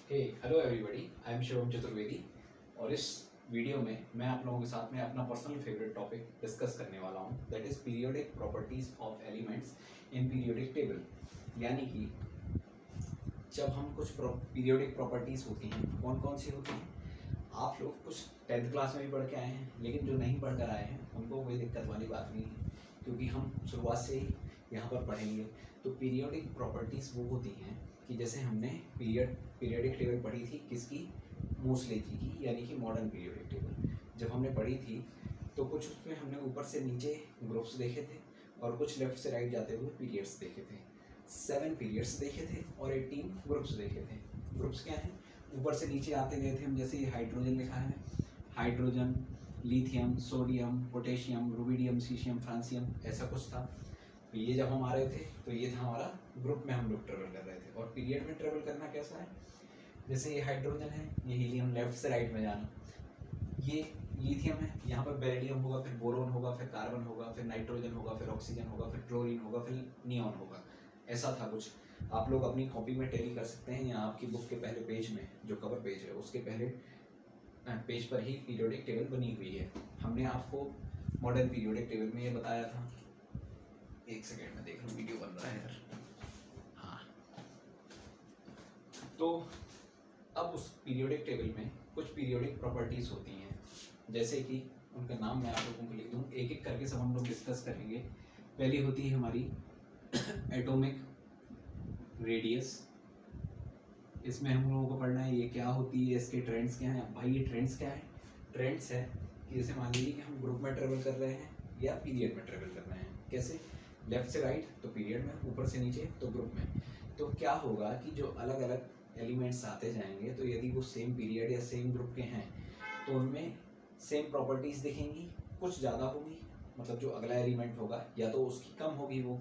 Hey hello everybody, I am Shivam Chaturvedi. और इस video में मैं आप लोगों के साथ में अपना पर्सनल फेवरेट टॉपिक डिस्कस करने वाला हूँ, that is periodic properties of elements in periodic table. यानी कि जब हम कुछ पीरियोडिक प्रॉपर्टीज होती हैं, कौन कौन सी होती हैं, आप लोग कुछ 10th क्लास में भी पढ़ के आए हैं, लेकिन जो नहीं पढ़ कर आए हैं उनको कोई दिक्कत वाली बात नहीं है, क्योंकि हम शुरुआत से ही यहाँ पर पढ़ेंगे। तो पीरियोडिक प्रॉपर्टीज़ वो होती हैं कि जैसे हमने पीरियोडिक टेबल पढ़ी थी किसकी, मोस्टली की, यानी कि मॉडर्न पीरियोडिक टेबल जब हमने पढ़ी थी, तो कुछ उसमें हमने ऊपर से नीचे ग्रुप्स देखे थे और कुछ लेफ्ट से राइट जाते हुए पीरियड्स देखे थे। 7 पीरियड्स देखे थे और 18 ग्रुप्स देखे थे। ग्रुप्स क्या हैं, ऊपर से नीचे आते गए थे हम, जैसे ये हाइड्रोजन लिखा है, hydrogen, lithium, sodium, potassium, rubidium, caesium, francium, ऐसा कुछ था। तो ये जब हम आ रहे थे तो ये था हमारा ग्रुप में हम लोग ट्रेवल कर रहे थे। और पीरियड में ट्रेवल करना कैसा है, जैसे ये हाइड्रोजन है, ये हीलियम, लेफ्ट से राइट में जाना। ये लिथियम है, यहाँ पर बेरिलियम होगा, फिर बोरोन होगा, फिर कार्बन होगा, फिर नाइट्रोजन होगा, फिर ऑक्सीजन होगा, फिर क्लोरीन होगा, फिर नियॉन होगा। ऐसा था कुछ। आप लोग अपनी कॉपी में टैली कर सकते हैं, या आपकी बुक के पहले पेज में जो कवर पेज है उसके पहले पेज पर ही पीरियोडिक टेबल बनी हुई है। हमने आपको मॉडर्न पीरियोडिक टेबल में ये बताया था। एक सेकेंड में देख लो, वीडियो बन रहा है यार। हाँ, तो अब उस पीरियोडिक टेबल में कुछ पीरियोडिक प्रॉपर्टीज होती हैं, जैसे कि उनका नाम मैं आप लोगों को लिख दूँ, एक एक करके सब हम लोग डिस्कस करेंगे। पहली होती है हमारी एटॉमिक रेडियस। इसमें हम लोगों को पढ़ना है ये क्या होती है, इसके ट्रेंड्स क्या हैं। भाई ये ट्रेंड्स क्या है, ट्रेंड्स है कि जैसे मान लीजिए कि हम ग्रुप में ट्रेवल कर रहे हैं या पीरियड में ट्रेवल कर रहे हैं। कैसे, लेफ्ट से राइट तो पीरियड में, ऊपर से नीचे तो ग्रुप में। तो क्या होगा कि जो अलग अलग एलिमेंट्स आते जाएंगे, तो यदि वो सेम पीरियड या सेम ग्रुप के हैं तो उनमें सेम प्रॉपर्टीज़ दिखेंगी, कुछ ज़्यादा होगी, मतलब जो अगला एलिमेंट होगा या तो उसकी कम होगी वो,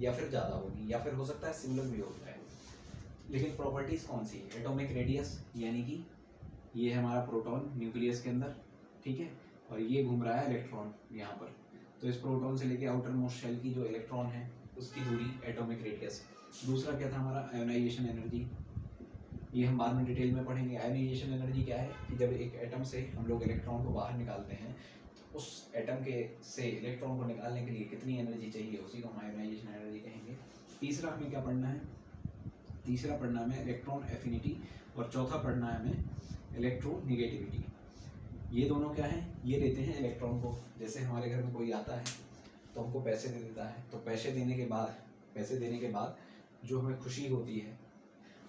या फिर ज़्यादा होगी, या फिर हो सकता है सिमिलर भी हो जाए। लेकिन प्रॉपर्टीज़ कौन सी, एटॉमिक रेडियस, यानी कि ये है हमारा प्रोटॉन न्यूक्लियस के अंदर, ठीक है, और ये घूम रहा है इलेक्ट्रॉन यहाँ पर। तो इस प्रोटॉन से लेके आउटर मोस्ट शेल की जो इलेक्ट्रॉन है उसकी दूरी एटॉमिक रेडियस। दूसरा क्या था हमारा, आयोनाइजेशन एनर्जी। ये हम बाद में डिटेल में पढ़ेंगे। आयोनाइजेशन एनर्जी क्या है कि जब एक एटम से हम लोग इलेक्ट्रॉन को बाहर निकालते हैं, तो उस एटम के से इलेक्ट्रॉन को निकालने के लिए कितनी एनर्जी चाहिए, उसी को हम आयोनाइजेशन एनर्जी कहेंगे। तीसरा हमें क्या पढ़ना है, तीसरा पढ़ना है हमें इलेक्ट्रॉन एफिनिटी, और चौथा पढ़ना है हमें इलेक्ट्रोनिगेटिविटी। ये दोनों क्या है, ये लेते हैं इलेक्ट्रॉन को। जैसे हमारे घर में कोई आता है तो हमको पैसे दे देता है, तो पैसे देने के बाद जो हमें खुशी होती है,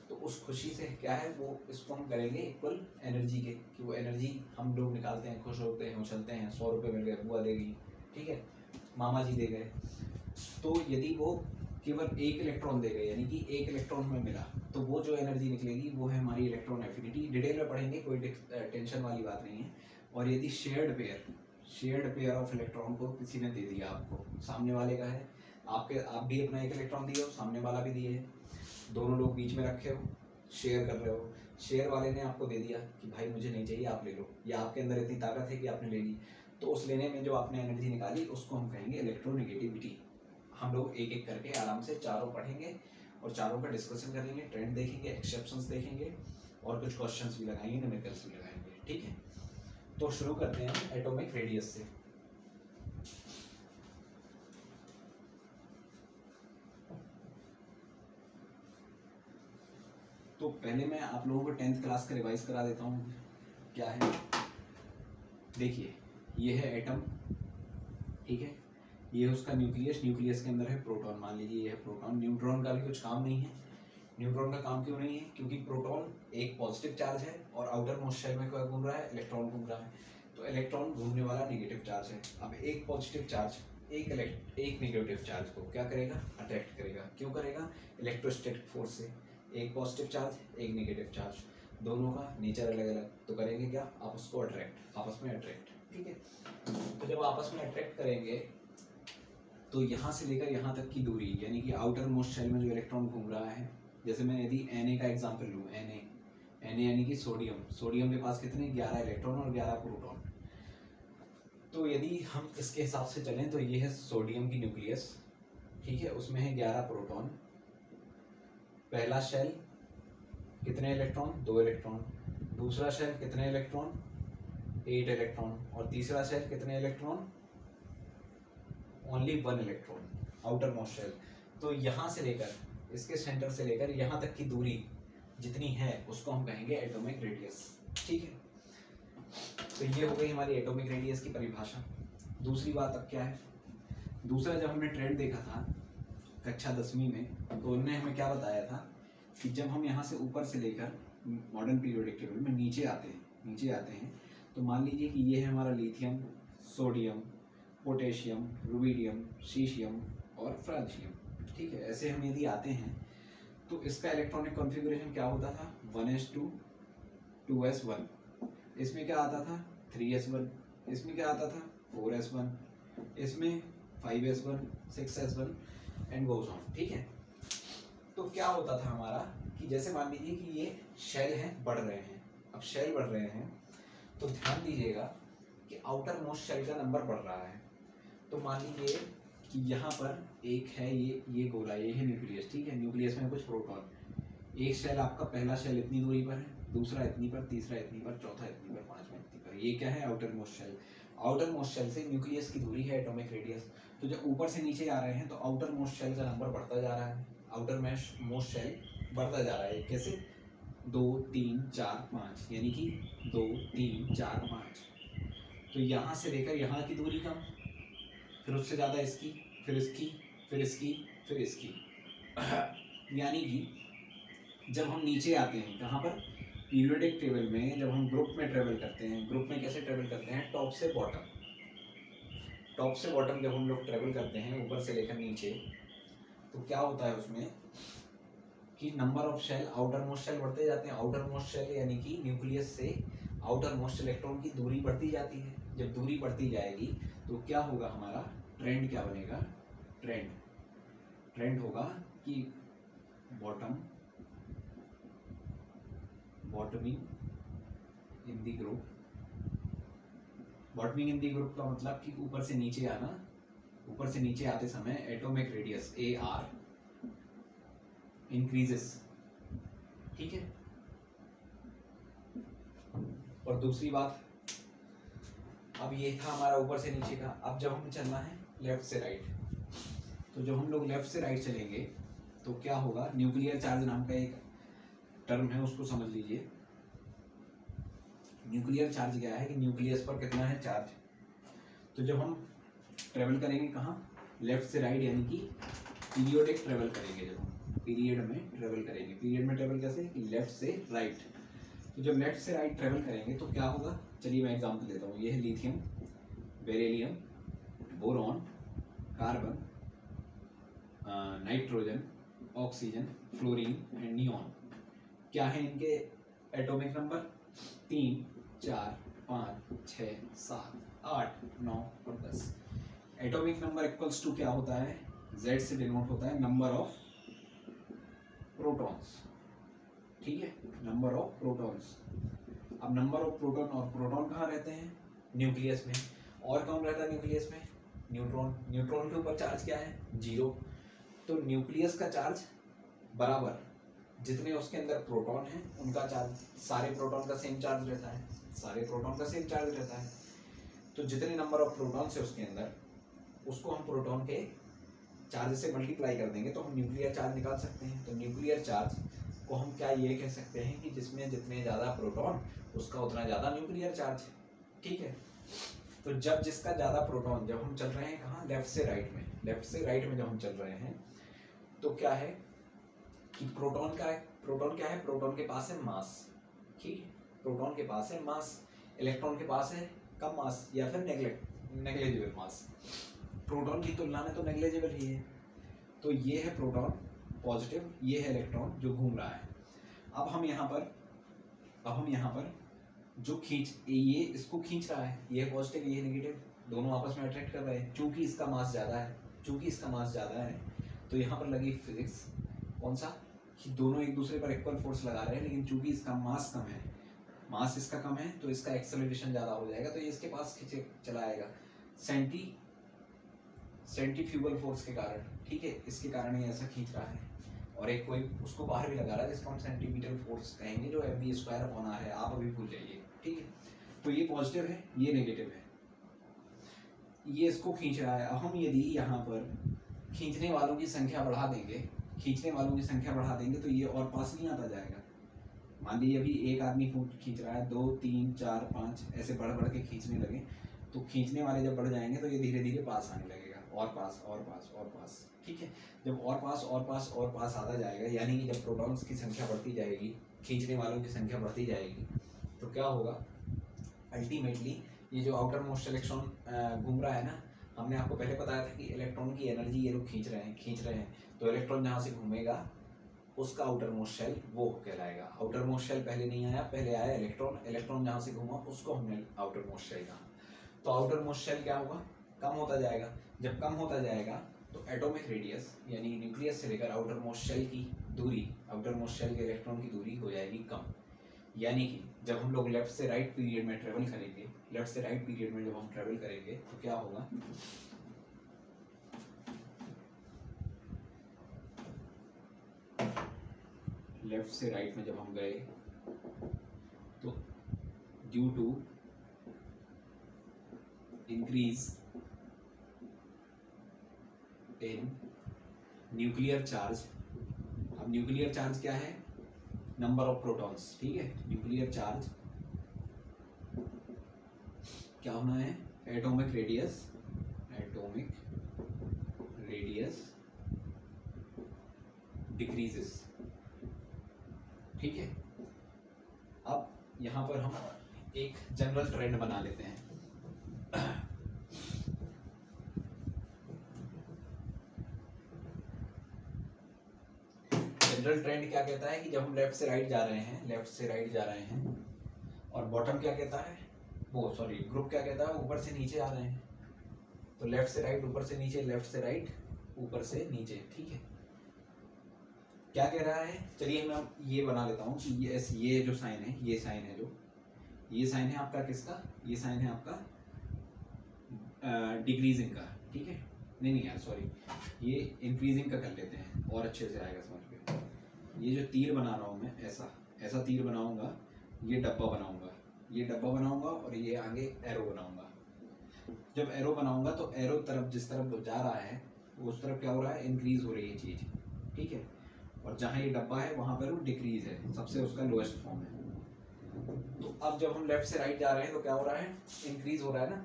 तो उस खुशी से क्या है, वो इसको हम करेंगे इक्वल एनर्जी के, कि वो एनर्जी हम लोग निकालते हैं, खुश होते हैं, उछलते हैं, 100 रुपये मिल गए, बुआ दे गई, ठीक है, मामा जी दे गए। तो यदि वो केवल एक इलेक्ट्रॉन दे गए, यानी कि एक इलेक्ट्रॉन हमें मिला, तो वो जो एनर्जी निकलेगी वो है हमारी इलेक्ट्रॉन एफिनिटी। डिटेल में पढ़ेंगे, कोई टेंशन वाली बात नहीं है। और यदि शेयर्ड पेयर ऑफ इलेक्ट्रॉन को किसी ने दे दिया, आपको सामने वाले का है, आप भी अपना एक इलेक्ट्रॉन दिए हो, सामने वाला भी दिए है, दोनों लोग बीच में रखे हो, शेयर कर रहे हो, शेयर वाले ने आपको दे दिया कि भाई मुझे नहीं चाहिए, आप ले लो, या आपके अंदर इतनी ताकत है कि आपने ले ली, तो उस लेने में जो आपने एनर्जी निकाली उसको हम कहेंगे इलेक्ट्रोनिगेटिविटी। हम लोग एक एक करके आराम से चारों पढ़ेंगे और चारों का डिस्कशन करेंगे, ट्रेंड देखेंगे, एक्सेप्शंस देखेंगे, और कुछ क्वेश्चंस भी लगाएंगे, न्यूमेरिकल्स भी लगाएंगे, ठीक है। तो शुरू करते हैं एटॉमिक रेडियस से। तो पहले मैं आप लोगों को 10th क्लास का रिवाइज करा देता हूँ। क्या है, देखिए, ये है एटम, ठीक है, ये है उसका न्यूक्लियस, न्यूक्लियस के अंदर है प्रोटॉन, मान लीजिए ये है प्रोटॉन। न्यूट्रॉन का भी कुछ काम नहीं है। न्यूट्रॉन का काम क्यों नहीं है, क्योंकि प्रोटॉन एक पॉजिटिव चार्ज है और आउटर मोस्ट शेल में क्या घूम रहा है, इलेक्ट्रॉन घूम रहा है, तो इलेक्ट्रॉन घूमने वाला नेगेटिव चार्ज है। अब एक पॉजिटिव चार्ज एक नेगेटिव चार्ज को क्या करेगा, अट्रैक्ट करेगा। क्यों करेगा, इलेक्ट्रोस्टैटिक फोर्स से। एक पॉजिटिव चार्ज एक नेगेटिव चार्ज, दोनों का नेचर अलग अलग, तो करेंगे क्या, आपस में अट्रैक्ट, ठीक है। तो जब आपस में अट्रैक्ट करेंगे, तो यहाँ से लेकर यहाँ तक की दूरी, यानी कि आउटर मोस्ट शेल में जो इलेक्ट्रॉन घूम रहा है, जैसे मैं यदि Na का एग्जांपल लूँ, Na यानी कि सोडियम के पास कितने, 11 इलेक्ट्रॉन और 11 प्रोटॉन। तो यदि हम इसके हिसाब से चलें तो ये है सोडियम की न्यूक्लियस, ठीक है, उसमें है 11 प्रोटॉन, पहला शेल कितने इलेक्ट्रॉन, 2 इलेक्ट्रॉन। दूसरा शेल कितने इलेक्ट्रॉन, 8 इलेक्ट्रॉन। और तीसरा शेल कितने electron, only 1 electron, outer most shell. तो यहाँ से लेकर, इसके सेंटर से लेकर यहाँ तक की दूरी जितनी है उसको हम कहेंगे एटॉमिक रेडियस। ठीक है, तो ये हो गई हमारी एटॉमिक रेडियस की परिभाषा। दूसरी बात अब क्या है, दूसरा जब हमने ट्रेंड देखा था कक्षा 10वीं में, तो उन्होंने हमें क्या बताया था कि जब हम यहाँ से ऊपर से लेकर मॉडर्न पीरियोडिक टेबल में नीचे आते हैं तो मान लीजिए कि ये है हमारा lithium, sodium, potassium, rubidium, caesium और फ्रांसियम। ठीक है, ऐसे हम यदि आते हैं तो इसका इलेक्ट्रॉनिक कॉन्फ़िगरेशन क्या होता था, 1s2 2s1। इसमें क्या आता था 3s1, इसमें क्या आता था 4s1, इसमें 5s1 6s1 and goes on. ठीक है, तो क्या होता था हमारा कि जैसे मान लीजिए कि ये शेल हैं बढ़ रहे हैं, अब शेल बढ़ रहे हैं तो ध्यान दीजिएगा कि आउटर मोस्ट शेल का नंबर बढ़ रहा है। तो मान लीजिए कि यहाँ पर एक है ये गोला, ये है न्यूक्लियस। ठीक है, न्यूक्लियस में कुछ प्रोटॉन, एक शेल आपका, पहला शेल इतनी दूरी पर है, दूसरा इतनी पर, तीसरा इतनी पर, चौथा इतनी पर, पांचवा इतनी पर। ये क्या है, outer most shell. Outer most shell से न्यूक्लियस की दूरी है एटॉमिक रेडियस। तो जब ऊपर से नीचे आ रहे हैं तो आउटर मोस्ट शेल का नंबर बढ़ता जा रहा है, आउटर मोस्ट शेल बढ़ता जा रहा है। कैसे, 2 3 4 5, यानी कि 2 3 4 5। तो यहाँ से लेकर यहाँ की दूरी कम, फिर उससे ज़्यादा इसकी, फिर इसकी, फिर इसकी, फिर इसकी। यानी कि जब हम नीचे आते हैं कहाँ पर, पीरियोडिक टेबल में, जब हम ग्रुप में ट्रेवल करते हैं, ग्रुप में कैसे ट्रेवल करते हैं, टॉप से बॉटम। टॉप से बॉटम जब हम लोग ट्रेवल करते हैं ऊपर से लेकर नीचे, तो क्या होता है उसमें कि number of shell, outer most shell बढ़ते जाते हैं। आउटर मोस्ट शेल यानी कि न्यूक्लियस से आउटर मोस्ट इलेक्ट्रॉन की दूरी बढ़ती जाती है। जब दूरी बढ़ती जाएगी तो क्या होगा, हमारा ट्रेंड क्या बनेगा, ट्रेंड होगा कि bottoming in the group. Bottoming in the group का मतलब कि ऊपर से नीचे आना, ऊपर से नीचे आते समय एटॉमिक रेडियस AR इंक्रीजेस। ठीक है, और दूसरी बात, अब ये था हमारा ऊपर से नीचे का। अब जब हमें चलना है लेफ्ट से राइट, तो जब हम लोग लेफ्ट से राइट चलेंगे तो क्या होगा, न्यूक्लियर चार्ज नाम का एक टर्म है, उसको समझ लीजिए। न्यूक्लियर चार्ज क्या है कि न्यूक्लियस पर कितना है चार्ज। तो जब हम ट्रेवल करेंगे कहाँ, लेफ्ट से राइट, यानी कि पीरियोडिक ट्रेवल करेंगे, जब हम पीरियड में ट्रेवल करेंगे, पीरियड में ट्रेवल कैसे, लेफ्ट से राइट। तो जब लेफ्ट से राइट ट्रेवल करेंगे तो क्या होगा, चलिए मैं एग्जांपल देता हूँ। ये है lithium, beryllium, boron, carbon, nitrogen, oxygen, fluorine and neon. क्या है इनके एटॉमिक नंबर, 3 4 5 6 7 8 9 और 10। एटॉमिक नंबर इक्वल्स टू क्या होता है, Z से डिनोट होता है नंबर ऑफ प्रोटॉन्स। ठीक है, नंबर ऑफ प्रोटॉन्स। अब नंबर ऑफ प्रोटॉन, और प्रोटॉन कहाँ रहते हैं, न्यूक्लियस में। और कौन रहता है न्यूक्लियस में, न्यूट्रॉन। न्यूट्रॉन के ऊपर चार्ज क्या है, 0। तो न्यूक्लियस का चार्ज बराबर, जितने उसके अंदर प्रोटॉन हैं उनका चार्ज, सारे प्रोटॉन का सेम चार्ज रहता है, सारे प्रोटॉन का सेम चार्ज रहता है। तो जितने नंबर ऑफ प्रोटॉन है उसके अंदर, उसको हम प्रोटॉन के चार्ज से मल्टीप्लाई कर देंगे तो हम न्यूक्लियर चार्ज निकाल सकते हैं। तो न्यूक्लियर चार्ज को हम क्या ये कह सकते हैं कि जिसमें जितने ज़्यादा प्रोटॉन उसका उतना ज़्यादा न्यूक्लियर चार्ज। ठीक है, तो जब जिसका ज़्यादा प्रोटॉन, जब हम चल रहे हैं कहाँ, लेफ्ट से राइट में, लेफ्ट से राइट में जब हम चल रहे हैं तो क्या है कि प्रोटॉन क्या है, प्रोटॉन के पास है मास। ठीक है, प्रोटॉन के पास है मास, इलेक्ट्रॉन के पास है कम मास या फिर नेग्लेजिबल मास। प्रोटॉन की तुलना में तो नेग्लेजिबल ही है। तो ये है प्रोटॉन पॉजिटिव, ये है इलेक्ट्रॉन जो घूम रहा है। अब हम यहाँ पर जो ये इसको खींच रहा है, ये पॉजिटिव ये नेगेटिव, दोनों आपस में अट्रैक्ट कर रहे हैं। चूंकि इसका मास ज़्यादा है, तो यहाँ पर लगी फिजिक्स, कौन सा, कि दोनों एक दूसरे पर इक्वल फोर्स लगा रहे हैं, लेकिन चूंकि इसका मास कम है, मास इसका कम है, तो इसका एक्सेलरेशन ज़्यादा हो जाएगा, तो ये इसके पास खींचे चला आएगा सेंट्रीफ्यूगल फोर्स के कारण। ठीक है, इसके कारण ये ऐसा खींच रहा है। और एक कोई उसको बाहर भी लगा रहा है जिसको हम सेंटीमीटर फोर्स कहेंगे, जो mv²/r है, आप अभी भूल जाइए, ठीक है। तो ये पॉजिटिव है, ये नेगेटिव है, ये इसको खींच रहा है। अब हम यदि यहाँ पर खींचने वालों की संख्या बढ़ा देंगे, खींचने वालों की संख्या बढ़ा देंगे तो ये और पास नहीं आता जाएगा। मान लीजिए अभी एक आदमी खींच रहा है, 2 3 4 5 ऐसे बढ़ बढ़ के खींचने लगे, तो खींचने वाले जब बढ़ जाएंगे तो ये धीरे धीरे पास आने लगेगा, और पास और पास और पास, ठीक है। जब और पास और पास और पास आता जाएगा, यानी कि जब प्रोटॉन्स की संख्या बढ़ती जाएगी, खींचने वालों की संख्या बढ़ती जाएगी, तो क्या होगा, अल्टीमेटली ये जो आउटर मोस्ट इलेक्ट्रॉन घूम रहा है ना, हमने आपको पहले बताया था कि इलेक्ट्रॉन की एनर्जी ये लोग खींच रहे हैं, तो इलेक्ट्रॉन जहाँ से घूमेगा उसका आउटर मोस्ट शेल वो कहलाएगा। आउटर मोस्ट शेल पहले नहीं आया, पहले आया इलेक्ट्रॉन, इलेक्ट्रॉन जहाँ से घूमा उसको हमने आउटर मोस्ट शेल कहा। तो आउटर मोस्ट शेल क्या होगा, कम होता जाएगा। जब कम होता जाएगा तो एटॉमिक रेडियस यानी न्यूक्लियस से लेकर आउटर मोस्ट शेल की दूरी, आउटर मोस्ट शेल के इलेक्ट्रॉन की दूरी हो जाएगी कम। यानी कि जब हम लोग लेफ्ट से राइट पीरियड में ट्रेवल करेंगे, लेफ्ट से राइट पीरियड में जब हम ट्रेवल करेंगे तो क्या होगा, लेफ्ट से राइट में जब हम गए तो due to increase in nuclear charge, अब न्यूक्लियर चार्ज क्या है, नंबर ऑफ प्रोटॉन्स, ठीक है। न्यूक्लियर चार्ज क्या होना है, atomic radius, atomic radius decreases, ठीक है। अब यहां पर हम एक जनरल ट्रेंड बना लेते हैं। जनरल ट्रेंड क्या कहता है कि जब हम लेफ्ट से राइट जा रहे हैं, लेफ्ट से राइट जा रहे हैं, और बॉटम क्या कहता है, वो सॉरी ग्रुप क्या कहता है, ऊपर से नीचे आ रहे हैं, तो लेफ्ट से राइट ऊपर से नीचे, लेफ्ट से राइट ऊपर से नीचे, ठीक है। क्या कह रहा है, चलिए मैं ये बना लेता हूँ कि ये जो साइन है, ये साइन है, जो ये साइन है आपका किसका, ये साइन है आपका डिक्रीजिंग का, ठीक है। नहीं यार सॉरी, ये इंक्रीजिंग का कर लेते हैं और अच्छे से आएगा समझ में। ये जो तीर बना रहा हूँ मैं, ऐसा ऐसा तीर बनाऊंगा, ये डब्बा बनाऊंगा, ये डब्बा बनाऊंगा और ये आगे एरो बनाऊंगा। जब एरो बनाऊंगा तो एरो तरफ जिस तरफ जा रहा है उस तरफ क्या हो रहा है, इंक्रीज हो रही है चीज, ठीक है। और जहाँ ये डब्बा है वहां पर वो डिक्रीज है, सबसे उसका लोएस्ट फॉर्म है। तो अब जब हम लेफ्ट से राइट जा रहे हैं तो क्या हो रहा है, इंक्रीज हो रहा है ना।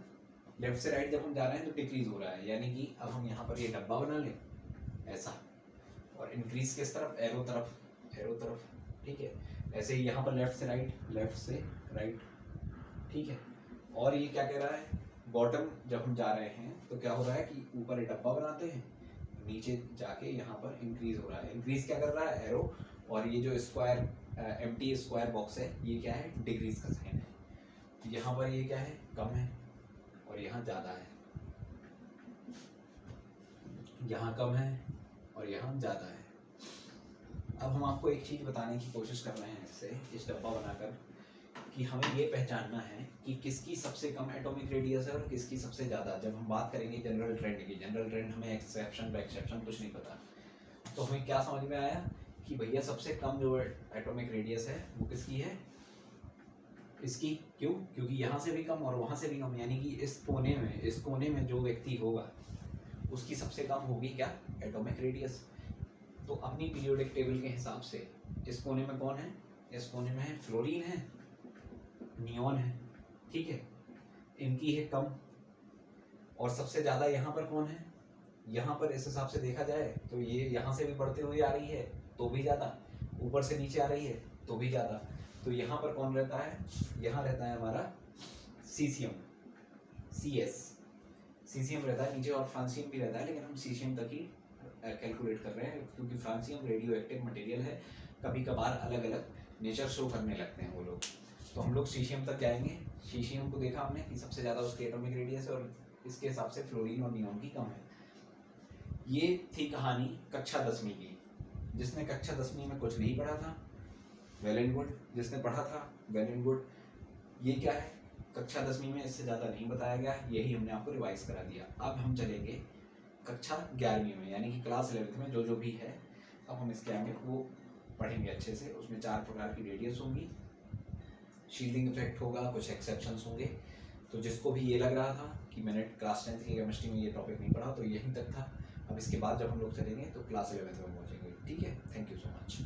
लेफ्ट से राइट जब हम जा रहे हैं तो डिक्रीज हो रहा है, यानी कि अब हम यहाँ पर ये डब्बा बना लें ऐसा, और इंक्रीज किस तरफ, एरो तरफ, एरो तरफ, ठीक है। ऐसे ही यहाँ पर लेफ्ट से राइट, लेफ्ट से राइट, ठीक है। और ये क्या कह रहा है, बॉटम जब हम जा रहे हैं तो क्या हो रहा है कि ऊपर ये डब्बा बनाते हैं, नीचे जाके यहाँ पर इंक्रीज हो रहा है। इंक्रीज क्या कर रहा है, एरो, और ये जो स्क्वायर एम्प्टी स्क्वायर बॉक्स है ये क्या है, डिक्रीज का साइन है। यहाँ पर ये क्या है, कम है, और यहाँ ज़्यादा है, यहाँ कम है और यहाँ ज़्यादा है। अब हम आपको एक चीज़ बताने की कोशिश कर रहे हैं इससे, इस डब्बा बनाकर, कि हमें ये पहचानना है कि किसकी सबसे कम एटॉमिक रेडियस है और किसकी सबसे ज़्यादा। जब हम बात करेंगे जनरल ट्रेंड की, जनरल ट्रेंड हमें एक्सेप्शन बाय एक्सेप्शन कुछ नहीं पता, तो हमें क्या समझ में आया कि भैया सबसे कम जो एटॉमिक रेडियस है वो किसकी है, इसकी। क्यों, क्योंकि यहाँ से भी कम और वहाँ से भी कम, यानी कि इस कोने में जो व्यक्ति होगा उसकी सबसे कम होगी क्या, एटॉमिक रेडियस। तो अपनी पीरियोडिक टेबल के हिसाब से इस कोने में कौन है, इस कोने में है फ्लोरीन है, नियॉन है, ठीक है, इनकी है कम। और सबसे ज़्यादा यहाँ पर कौन है, यहाँ पर इस हिसाब से देखा जाए तो ये यहाँ से भी बढ़ते हुए आ रही है तो भी ज़्यादा, ऊपर से नीचे आ रही है तो भी ज़्यादा। तो यहाँ पर कौन रहता है, यहाँ रहता है हमारा सीसियम, सीसियम रहता है नीचे, और फ्रांसियम भी रहता है, लेकिन हम सीसियम तक ही कैलकुलेट कर रहे हैं क्योंकि फ्रांसियम रेडियो एक्टिव मटेरियल है, कभी कभार अलग अलग नेचर शो करने लगते हैं वो लोग। तो हम लोग सीशियम तक जाएंगे। सीशियम को देखा हमने कि सबसे ज़्यादा उसकी एटॉमिक रेडियस है और इसके हिसाब से फ्लोरीन और नियॉन की कम है। ये थी कहानी कक्षा 10वीं की। जिसने कक्षा 10वीं में कुछ नहीं पढ़ा था वेल एंड गुड, जिसने पढ़ा था वेल एंड गुड। ये क्या है, कक्षा 10वीं में इससे ज़्यादा नहीं बताया गया, यही हमने आपको रिवाइज करा दिया। अब हम चलेंगे कक्षा 11वीं में, यानी कि क्लास 11th में जो भी है अब हम इसके आगे वो पढ़ेंगे अच्छे से। उसमें 4 प्रकार की रेडियस होंगी, शील्डिंग इफेक्ट होगा, कुछ एक्सेप्शंस होंगे। तो जिसको भी ये लग रहा था कि मैंने क्लास 10th की केमिस्ट्री में ये टॉपिक नहीं पढ़ा, तो यहीं तक था। अब इसके बाद जब हम लोग चलेंगे तो क्लास 11th में पहुँचेंगे। ठीक है, थैंक यू सो मच।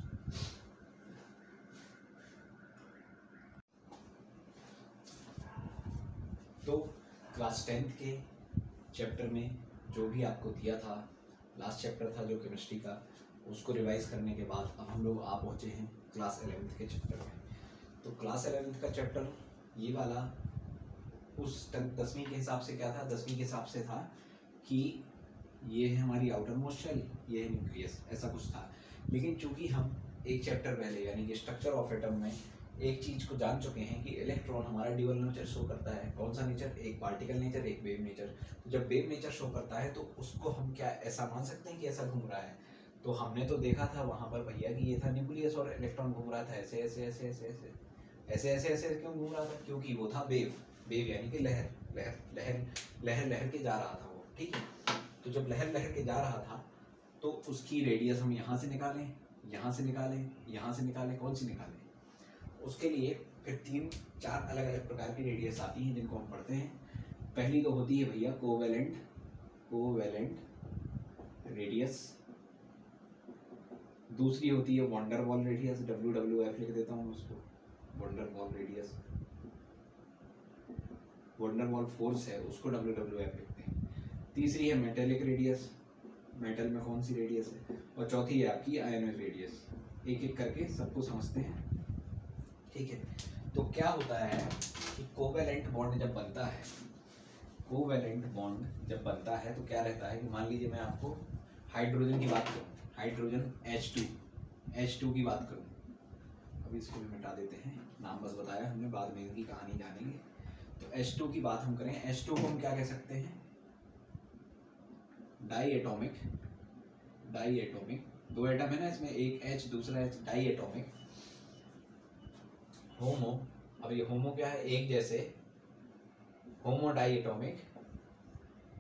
तो क्लास 10th के चैप्टर में जो भी आपको दिया था, लास्ट चैप्टर था जो केमिस्ट्री का, उसको रिवाइज करने के बाद अब हम लोग आ पहुँचे हैं क्लास 11th के चैप्टर में। तो क्लास 11th का चैप्टर ये वाला उस 10वीं के हिसाब से क्या था, 10वीं के हिसाब से था कि ये है हमारी आउटर मोस्ट शेल, ये है न्यूक्लियस, ऐसा कुछ था। लेकिन चूंकि हम एक चैप्टर पहले यानी कि स्ट्रक्चर ऑफ एटम में एक चीज़ को जान चुके हैं कि इलेक्ट्रॉन हमारा ड्यूअल नेचर शो करता है। कौन सा नेचर? एक पार्टिकल नेचर, एक वेव नेचर। तो जब वेव नेचर शो करता है तो उसको हम क्या ऐसा मान सकते हैं कि ऐसा घूम रहा है? तो हमने तो देखा था वहाँ पर भैया कि ये था न्यूक्लियस और इलेक्ट्रॉन घूम रहा था ऐसे ऐसे ऐसे ऐसे ऐसे ऐसे ऐसे ऐसे क्यों घूम रहा था? क्योंकि वो था वेव। वेव यानी कि लहर लहर लहर लहर लहर के जा रहा था वो। ठीक है, तो जब लहर लहर के जा रहा था तो उसकी रेडियस हम यहाँ से निकालें, यहाँ से निकालें, यहाँ से निकालें, कौन सी निकालें? उसके लिए फिर 3-4 अलग अलग प्रकार की रेडियस आती हैं जिनको हम पढ़ते हैं। पहली तो होती है भैया कोवेलेंट रेडियस। दूसरी होती है van der Waals radius, WWF लिख देता हूँ उसको, van der Waals radius. Van der Waals force है उसको WWF लिखते हैं। तीसरी है मेटेलिक रेडियस, मेटल में कौन सी रेडियस है। और चौथी है आपकी आयोनिक रेडियस। एक एक करके सबको समझते हैं। ठीक है, तो क्या होता है कि कोवेलेंट बॉन्ड जब बनता है, कोवेलेंट बॉन्ड जब बनता है तो क्या रहता है कि मान लीजिए मैं आपको हाइड्रोजन की बात करूँ, हाइड्रोजन H2 की बात करूँ। अभी इसको भी मिटा देते हैं, नाम बस बताया हमने, बाद में इनकी कहानी जानेंगे। तो H2 की बात हम करें, H2 को हम क्या कह सकते हैं? Die atomic. दो एटम है ना इसमें, एक H दूसरा H, डाई एटॉमिक। होमो, अब ये होमो क्या है? एक जैसे, होमो डाई एटॉमिक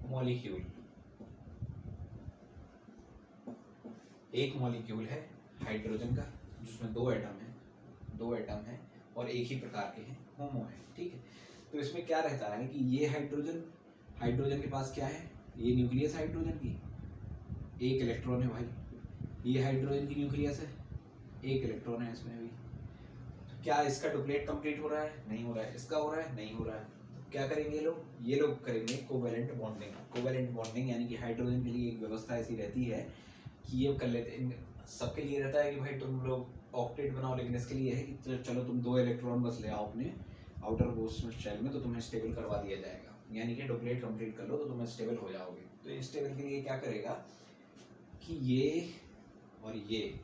मॉलिक्यूल। एक मॉलिक्यूल है हाइड्रोजन का जिसमें दो एटम है और एक ही प्रकार के हैं, होमो है। ठीक है, तो इसमें क्या रहता है कि ये हाइड्रोजन के पास क्या है? ये न्यूक्लियस हाइड्रोजन की, एक इलेक्ट्रॉन है भाई। ये हाइड्रोजन की न्यूक्लियस है, एक इलेक्ट्रॉन है इसमें भी। तो क्या इसका डुप्लेट कंप्लीट हो रहा है? नहीं हो रहा है। इसका हो रहा है? नहीं हो रहा है। तो क्या करेंगे ये लोग करेंगे कोवेलेंट बॉन्डिंग यानी कि हाइड्रोजन के लिए एक व्यवस्था ऐसी रहती है कि ये कर लेते हैं। सबके लिए रहता है कि भाई तुम लोग ऑक्टेट बनाओ, लेकिन इसके लिए है कि चलो तुम 2 इलेक्ट्रॉन बस ले आओ अपने आउटर मोस्ट शेल में तो तुम्हें स्टेबल करवा दिया जाएगा। यानी कि डुप्लेट कंप्लीट कर लो तो तुम्हें स्टेबल हो जाओगे। तो स्टेबल के लिए क्या करेगा कि ये और ये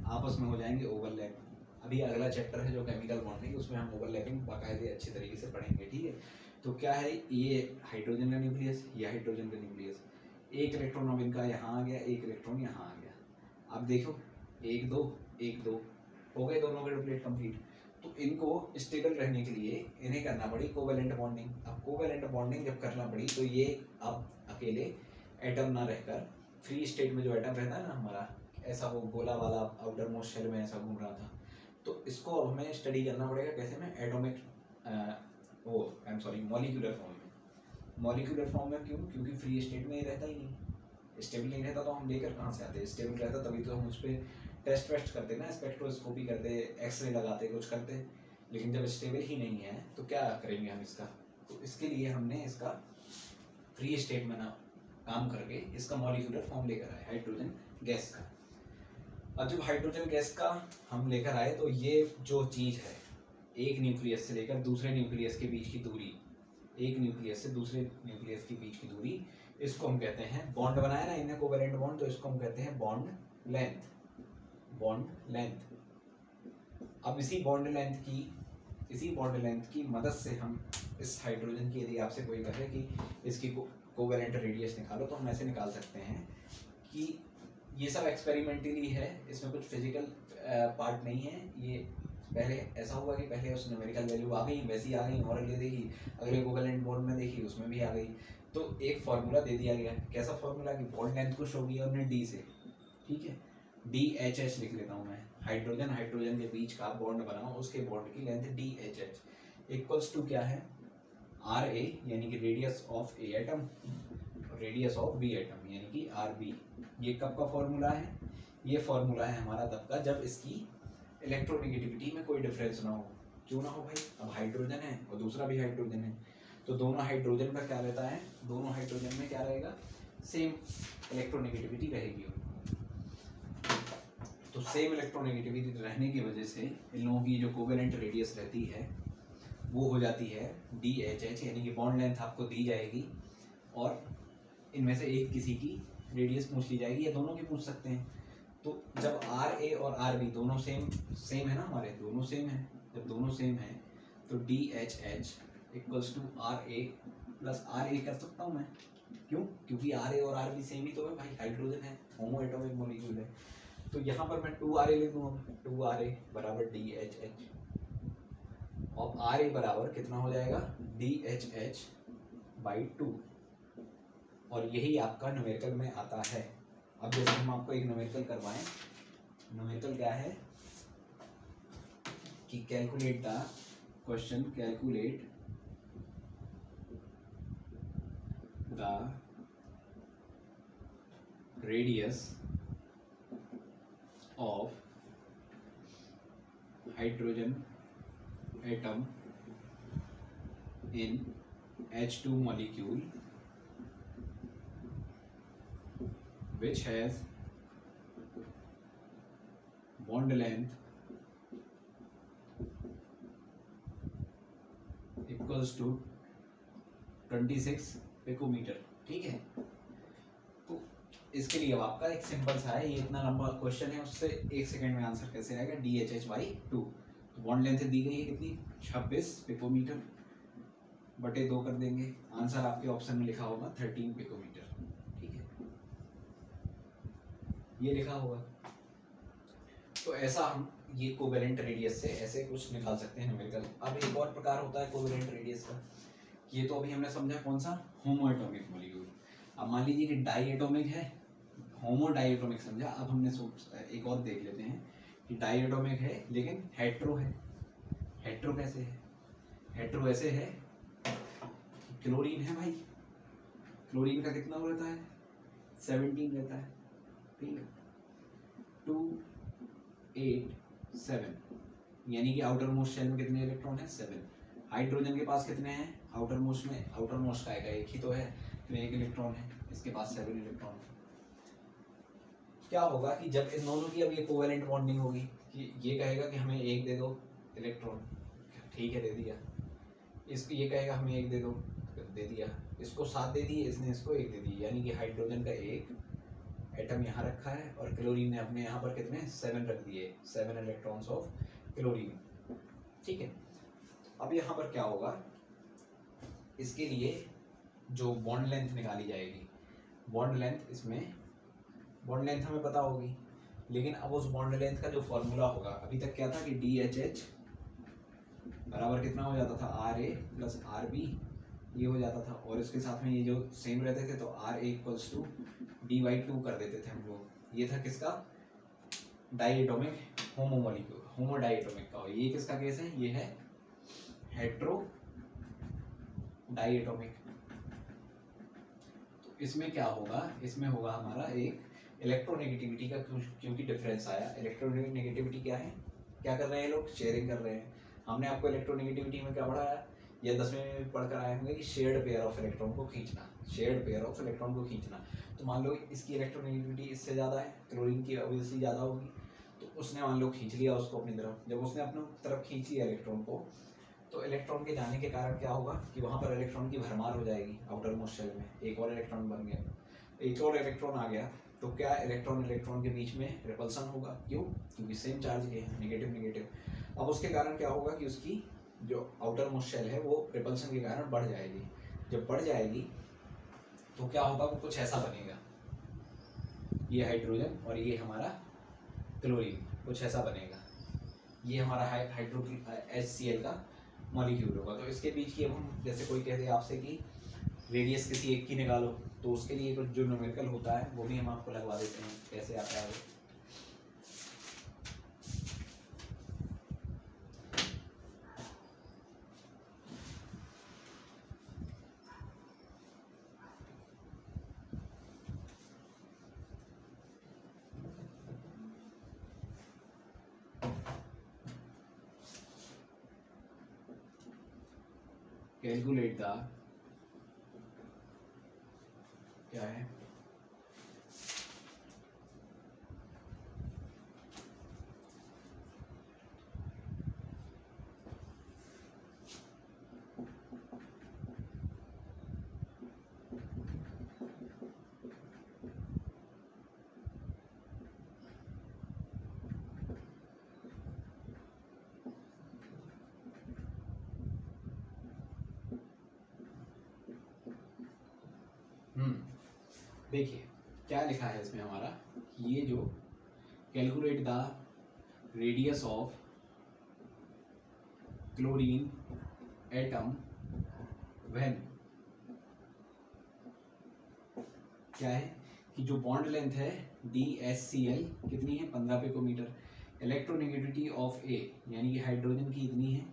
आपस में हो जाएंगे ओवरलैप। अभी अगला चैप्टर है जो केमिकल बॉन्डिंग, उसमें हम ओवरलैपिंग बाकायदे अच्छे तरीके से पढ़ेंगे। ठीक है, तो क्या है, ये हाइड्रोजन का न्यूक्लियस, ये हाइड्रोजन का न्यूक्लियस, एक इलेक्ट्रॉन अब इनका यहाँ आ गया, एक इलेक्ट्रॉन यहाँ आ गया। अब देखो 1 2 1 2 हो गए दोनों के डुप्लेट कंप्लीट। तो इनको स्टेबल रहने के लिए इन्हें करना पड़ी कोवेलेंट बॉन्डिंग। अब कोवेलेंट बॉन्डिंग जब करना पड़ी तो ये अब अकेले एटम ना रहकर फ्री स्टेट में जो एटम रहता है ना हमारा, ऐसा वो गोला वाला आउटर मोस्ट शेल में ऐसा घूम रहा था, तो इसको अब हमें स्टडी करना पड़ेगा कैसे में, एटॉमिक मॉलिक्यूलर फॉर्म में। मॉलिक्यूलर फॉर्म में क्यों? क्योंकि फ्री स्टेट में रहता ही नहीं, स्टेबल नहीं रहता तो हम लेकर कहाँ से आते? स्टेबल रहता तभी तो हम उस पर टेस्ट वेस्ट करते ना, स्पेक्ट्रोस्कोपी करते, एक्सरे लगाते, कुछ करते। लेकिन जब स्टेबल ही नहीं है तो क्या करेंगे हम इसका? तो इसके लिए हमने इसका फ्री स्टेट में ना काम करके इसका मॉलिक्यूलर फॉर्म लेकर आए हाइड्रोजन गैस का। अब जब हाइड्रोजन गैस का हम लेकर आए तो ये जो चीज़ है, एक न्यूक्लियस से लेकर दूसरे न्यूक्लियस के बीच की दूरी, एक न्यूक्लियस से दूसरे न्यूक्लियस के बीच की दूरी, इसको हम कहते हैं बॉन्ड बनाया ना इन्हें कोवेलेंट बॉन्ड, तो इसको हम कहते हैं बॉन्ड लेंथ। अब इसी बॉन्ड लेंथ की मदद से हम इस हाइड्रोजन की, यदि आपसे कोई कहे कि इसकी कोवेलेंट रेडियस निकालो, तो हम ऐसे निकाल सकते हैं कि ये सब एक्सपेरिमेंटली है, इसमें कुछ फिजिकल पार्ट नहीं है। ये पहले ऐसा हुआ कि पहले उस न्यूमेरिकल वैल्यू आ गई, वैसी आ गई, और ले देखी, अगले कोवेलेंट बॉन्ड में देखी, उसमें भी आ गई। तो एक फार्मूला दे दिया गया, कैसा फार्मूला कि बॉन्ड लेंथ को शो किया हमने D से। ठीक है, DHH लिख लेता हूँ मैं, हाइड्रोजन हाइड्रोजन के बीच का बॉन्ड बना उसके बॉन्ड की लेंथ DHH इक्वल्स टू क्या है RA यानी कि radius of a atom, radius of b atom यानी कि RB। ये कब का फॉर्मूला है? ये फॉर्मूला है हमारा तब का जब इसकी इलेक्ट्रोनेगेटिविटी में कोई डिफरेंस ना हो। क्यों ना हो भाई? अब हाइड्रोजन है और दूसरा भी हाइड्रोजन है, तो दोनों हाइड्रोजन का क्या रहता है, दोनों हाइड्रोजन में क्या रहेगा, सेम इलेक्ट्रोनेगेटिविटी रहेगी। तो सेम इलेक्ट्रोनेगेटिविटी रहने की वजह से इन लोगों की जो कोवेलेंट रेडियस रहती है वो हो जाती है DHH, यानी कि बॉन्ड लेंथ आपको दी जाएगी और इनमें से एक किसी की रेडियस पूछ ली जाएगी या दोनों की पूछ सकते हैं। तो जब RA और RB दोनों सेम है ना, हमारे दोनों सेम है, जब दोनों सेम है तो DHH equals to RA plus RA कर सकता हूँ मैं। क्यों? क्योंकि RA और RB सेम ही तो है भाई, हाइड्रोजन है, होमो एटॉमिक मॉलिक्यूल है। तो यहाँ पर मैं 2RA लिख दूँगा, 2RA बराबर DHH और RA बराबर कितना हो जाएगा DHH बाई 2, और यही आपका न्यूमेरिकल में आता है। अब जैसे हम आपको एक न्यूमेरिकल करवाएं, न्यूमेरिकल क्या है कि calculate the question, calculate the radius of hydrogen atom in H2 molecule which has bond length equals to 26 picometre. ठीक है, तो इसके लिए अब आपका एक सिंपल सा है, ये इतना लंबा क्वेश्चन है उससे 1 सेकंड में आंसर कैसे आएगा, DHH बाई 2। तो बॉन्ड लेंथ दी गई है कितनी, 26 पिकोमीटर बटे 2 कर देंगे, आंसर आपके ऑप्शन में लिखा होगा 13 पिकोमीटर। ठीक है, ये लिखा होगा। तो ऐसा हम ये कोवेलेंट रेडियस से ऐसे कुछ निकाल सकते हैं न्यूमेरिकल। अब एक और प्रकार होता है कोवेलेंट रेडियस का, ये तो अभी हमने समझा कौन सा, होमो एटॉमिक मॉलिक्यूल। अब मान लीजिए कि डाई एटॉमिक है, होमो डाई एटॉमिक समझा, अब हमने एक और देख लेते हैं कि डाई एटॉमिक है लेकिन हेट्रो है। हेट्रो कैसे है? हेट्रो ऐसे है, क्लोरीन है भाई, क्लोरीन का कितना रहता है, 17 रहता है। ठीक है, 2 8 7, यानी कि आउटर मोस्ट शेल में कितने इलेक्ट्रॉन है, 7। हाइड्रोजन के पास कितने हैं आउटर मोस्ट में, आउटर मोस्ट का एक ही तो है, तो 1 इलेक्ट्रॉन है, इसके पास 7 इलेक्ट्रॉन है। क्या होगा कि जब इन दोनों की अब ये कोवेलेंट बॉन्डिंग होगी कि ये कहेगा कि हमें 1 दे दो इलेक्ट्रॉन, ठीक है दे दिया, इसको ये कहेगा हमें 1 दे दो, दे दिया, इसको 7 दे दिए, इसने इसको 1 दे दी, यानी कि हाइड्रोजन का 1 एटम यहाँ रखा है और क्लोरीन ने अपने यहाँ पर कितने 7 रख दिए, 7 इलेक्ट्रॉन्स ऑफ क्लोरीन। ठीक है, अब यहाँ पर क्या होगा, इसके लिए जो बॉन्ड लेंथ निकाली जाएगी, बॉन्ड लेंथ, इसमें बॉन्ड लेंथ हमें पता होगी, लेकिन अब उस बॉन्ड लेंथ का जो फॉर्मूला होगा, अभी तक क्या था कि DHH बराबर कितना हो जाता था, RA प्लस RB, ये हो जाता था, और इसके साथ में ये जो सेम रहते थे तो RA इक्वल्स टू D/2 कर देते थे हम लोग। ये था किसका, डाई एटॉमिक होमो मॉलिक्यूल, होमो डाई एटॉमिक का। ये किसका केस है, ये है हेट्रो डाई एटॉमिक। तो इसमें क्या होगा, इसमें होगा हमारा एक इलेक्ट्रोनेगेटिविटी का, क्योंकि डिफरेंस आया। इलेक्ट्रोनेगेटिविटी क्या है, क्या कर रहे हैं लोग, शेयरिंग कर रहे हैं। हमने आपको इलेक्ट्रोनेगेटिविटी में क्या पढ़ाया, या 10वीं में पढ़कर आए होंगे कि शेयर्ड पेयर ऑफ इलेक्ट्रॉन को खींचना, शेयर्ड पेयर ऑफ इलेक्ट्रॉन को खींचना। तो मान लो इसकी इलेक्ट्रोनेगेटिविटी इससे ज़्यादा है, क्लोरीन की ऑब्वियसली ज़्यादा होगी, तो उसने मान लो खींच लिया उसको अपनी तरफ। जब उसने अपनी तरफ खींच लिया इलेक्ट्रॉन को, तो इलेक्ट्रॉन के जाने के कारण क्या होगा कि वहाँ पर इलेक्ट्रॉन की भरमार हो जाएगी आउटर मोस्ट शेल में, एक और इलेक्ट्रॉन बन गया, एक और इलेक्ट्रॉन आ गया, तो क्या इलेक्ट्रॉन इलेक्ट्रॉन के बीच में रिपल्सन होगा। क्यों? क्योंकि सेम चार्ज के हैं, नेगेटिव नेगेटिव। अब उसके कारण क्या होगा कि उसकी जो आउटर मोस्ट शेल है वो रिपल्सन के कारण बढ़ जाएगी। जब बढ़ जाएगी तो क्या होगा, वो कुछ ऐसा बनेगा, ये हाइड्रोजन और ये हमारा क्लोरीन, कुछ ऐसा बनेगा, ये हमारा हाइड्रोजन HCl का मॉलिक्यूल होगा। तो इसके बीच की, अब हम जैसे कोई कहते हैं आपसे कि रेडियस किसी एक की निकालो, तो उसके लिए कुछ जो न्यूमेरिकल होता है वो भी हम आपको लगवा देते हैं, कैसे आता है वो। कैलकुलेट द क्या है देखिए क्या लिखा है इसमें हमारा, ये जो calculate the radius of chlorine atom when, क्या है कि जो बॉन्ड लेंथ है DSCl कितनी है 15 पिकोमीटर, इलेक्ट्रोनेगेटिविटी ऑफ A यानी कि हाइड्रोजन की इतनी है,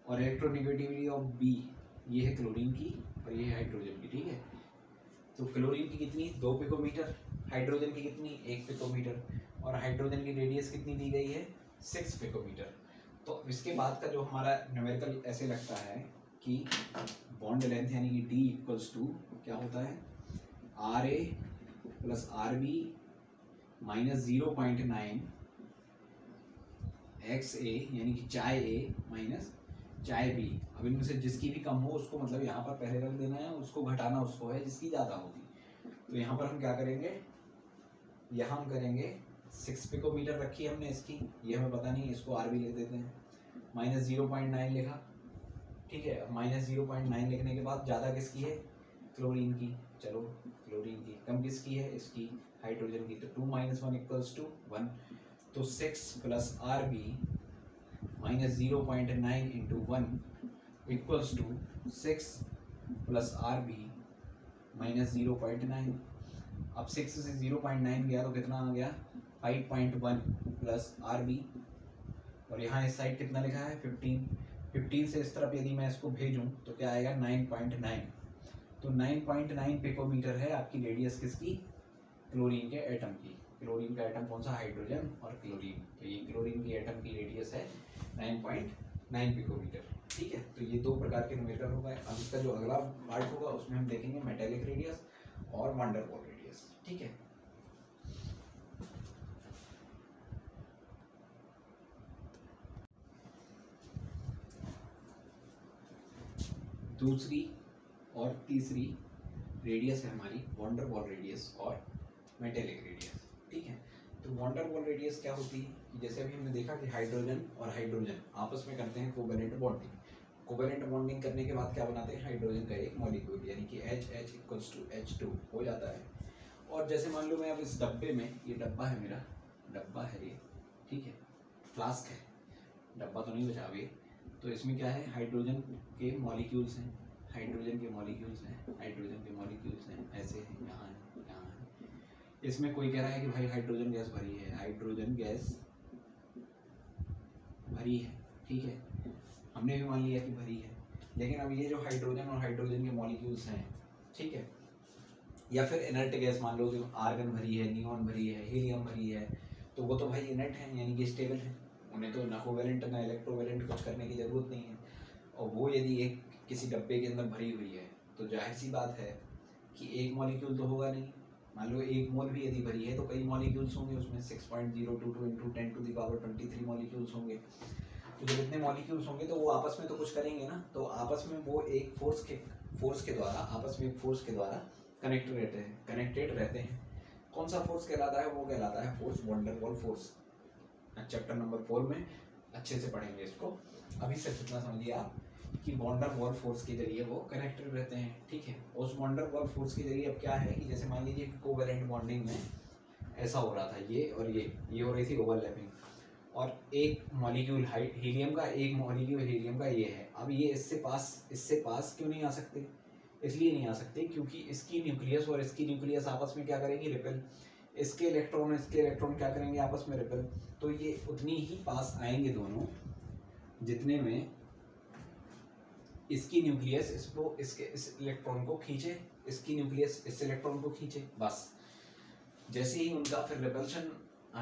और इलेक्ट्रोनेगेटिविटी ऑफ B ये है क्लोरीन की और ये है हाइड्रोजन की, ठीक है। तो क्लोरीन की कितनी 2 पिकोमीटर, हाइड्रोजन की कितनी 1 पिकोमीटर, और हाइड्रोजन की रेडियस कितनी दी गई है 6 पिकोमीटर। तो इसके बाद का जो हमारा न्यूमेरिकल ऐसे लगता है कि बॉन्ड लेंथ यानी कि D इक्वल्स टू क्या होता है RA plus RB minus 0.9 XA यानी कि चाय A माइनस चाय B। अब इनमें से जिसकी भी कम हो उसको मतलब यहाँ पर पहले रख देना है, उसको घटाना उसको है जिसकी ज़्यादा होगी। तो यहाँ पर हम क्या करेंगे, यहाँ हम करेंगे 6 पिकोमीटर रखी है हमने इसकी, ये हमें पता नहीं, इसको RB लिख देते हैं, माइनस 0.9 लिखा, ठीक है। माइनस 0.9 लिखने के बाद ज़्यादा किसकी है क्लोरीन की, चलो क्लोरीन की, कम किसकी है इसकी हाइड्रोजन की, तो 2 - 1 = 1, तो 6 plus RB minus 0.9 into 1 equals to 6 plus RB minus 0.9। अब 6 से 0.9 गया तो कितना आ गया 5.1 प्लस RB, और यहाँ इस साइड कितना लिखा है 15 से इस तरफ यदि मैं इसको भेजूँ तो क्या आएगा 9.9, तो 9.9 पिकोमीटर है आपकी रेडियस किसकी क्लोरीन के एटम की। क्लोरीन का एटम कौन सा हाइड्रोजन और क्लोरीन, तो ये क्लोरीन की एटम की रेडियस है 9.9 पिकोमीटर, ठीक है। तो ये दो प्रकार के न्यूमेरिकल होगा। अब इसका जो अगला पार्ट होगा उसमें हम देखेंगे मेटेलिक रेडियस और वैन डेर वाल्स रेडियस, ठीक है। दूसरी और तीसरी रेडियस है हमारी वैन डेर वाल्स रेडियस और मेटेलिक रेडियस, ठीक है। तो वैन डेर वाल्स रेडियस क्या होती है कि जैसे अभी हमने देखा कि हाइड्रोजन और हाइड्रोजन आपस में करते हैं कोवैलेंट बॉन्डिंग, कोवैलेंट बॉन्डिंग करने के बाद क्या बनाते हैं हाइड्रोजन का एक मॉलिक्यूल यानी कि HH = H2 हो जाता है। और जैसे मान लो मैं अब इस डब्बे में, ये डब्बा है मेरा, डब्बा है ये, ठीक है, फ्लास्क है, डब्बा तो नहीं बचा अभी, तो इसमें क्या है हाइड्रोजन के मॉलिक्यूल्स हैं, हाइड्रोजन के मॉलिक्यूल्स हैं, हाइड्रोजन के मॉलिक्यूल्स हैं, ऐसे हैं, यहाँ है, यहाँ है। इसमें कोई कह रहा है कि भाई हाइड्रोजन गैस भरी है, हाइड्रोजन गैस भरी है, ठीक है, हमने भी मान लिया कि भरी है। लेकिन अब ये जो हाइड्रोजन और हाइड्रोजन के मॉलिक्यूल्स हैं, ठीक है, या फिर इनर्ट गैस मान लो जो आर्गन भरी है, नियॉन भरी है, हीलियम भरी है, तो वो तो भाई इनर्ट है यानी कि स्टेबल है, उन्हें तो ना कोवैलेंट ना इलेक्ट्रोवैलेंट कुछ करने की ज़रूरत नहीं है। और वो यदि एक किसी डब्बे के अंदर भरी हुई है तो जाहिर सी बात है कि एक मॉलिक्यूल तो होगा नहीं, मान लो 1 मोल भी यदि भरी है तो कई मॉलिक्यूल्स होंगे उसमें, 6.022 × 10⁻23 मॉलिक्यूल्स होंगे। तो जब इतने मॉलिक्यूल्स होंगे तो वो आपस में तो कुछ करेंगे ना, तो आपस में वो एक फोर्स के द्वारा आपस में एक फोर्स के द्वारा कनेक्टेड रहते हैं। कौन सा फोर्स कहलाता है, वो कहलाता है force van der Waals force. Chapter number 4 में अच्छे से पढ़ेंगे इसको। अभी सिर्फ इतना समझिए आप कि वैन डेर वाल्स फोर्स के जरिए वो कनेक्टेड रहते हैं, ठीक है। उस वैन डेर वाल्स फोर्स के जरिए अब क्या है कि जैसे मान लीजिए कोवैलेंट बॉन्डिंग में ऐसा हो रहा था, ये और ये हो रही थी ओवरलैपिंग, और एक मॉलिक्यूल हीलियम का, एक मॉलिक्यूल हीलियम का ये है। अब ये इससे पास क्यों नहीं आ सकते, इसलिए नहीं आ सकते क्योंकि इसकी न्यूक्लियस और इसकी न्यूक्लियस आपस में क्या करेगी रिपेल, इसके इलेक्ट्रॉन क्या करेंगे आपस में रिपेल, तो ये उतनी ही पास आएंगे दोनों जितने में इसकी न्यूक्लियस इस इलेक्ट्रॉन को खींचे, इसकी न्यूक्लियस इस इलेक्ट्रॉन को खींचे, बस। जैसे ही उनका फिर रिपल्शन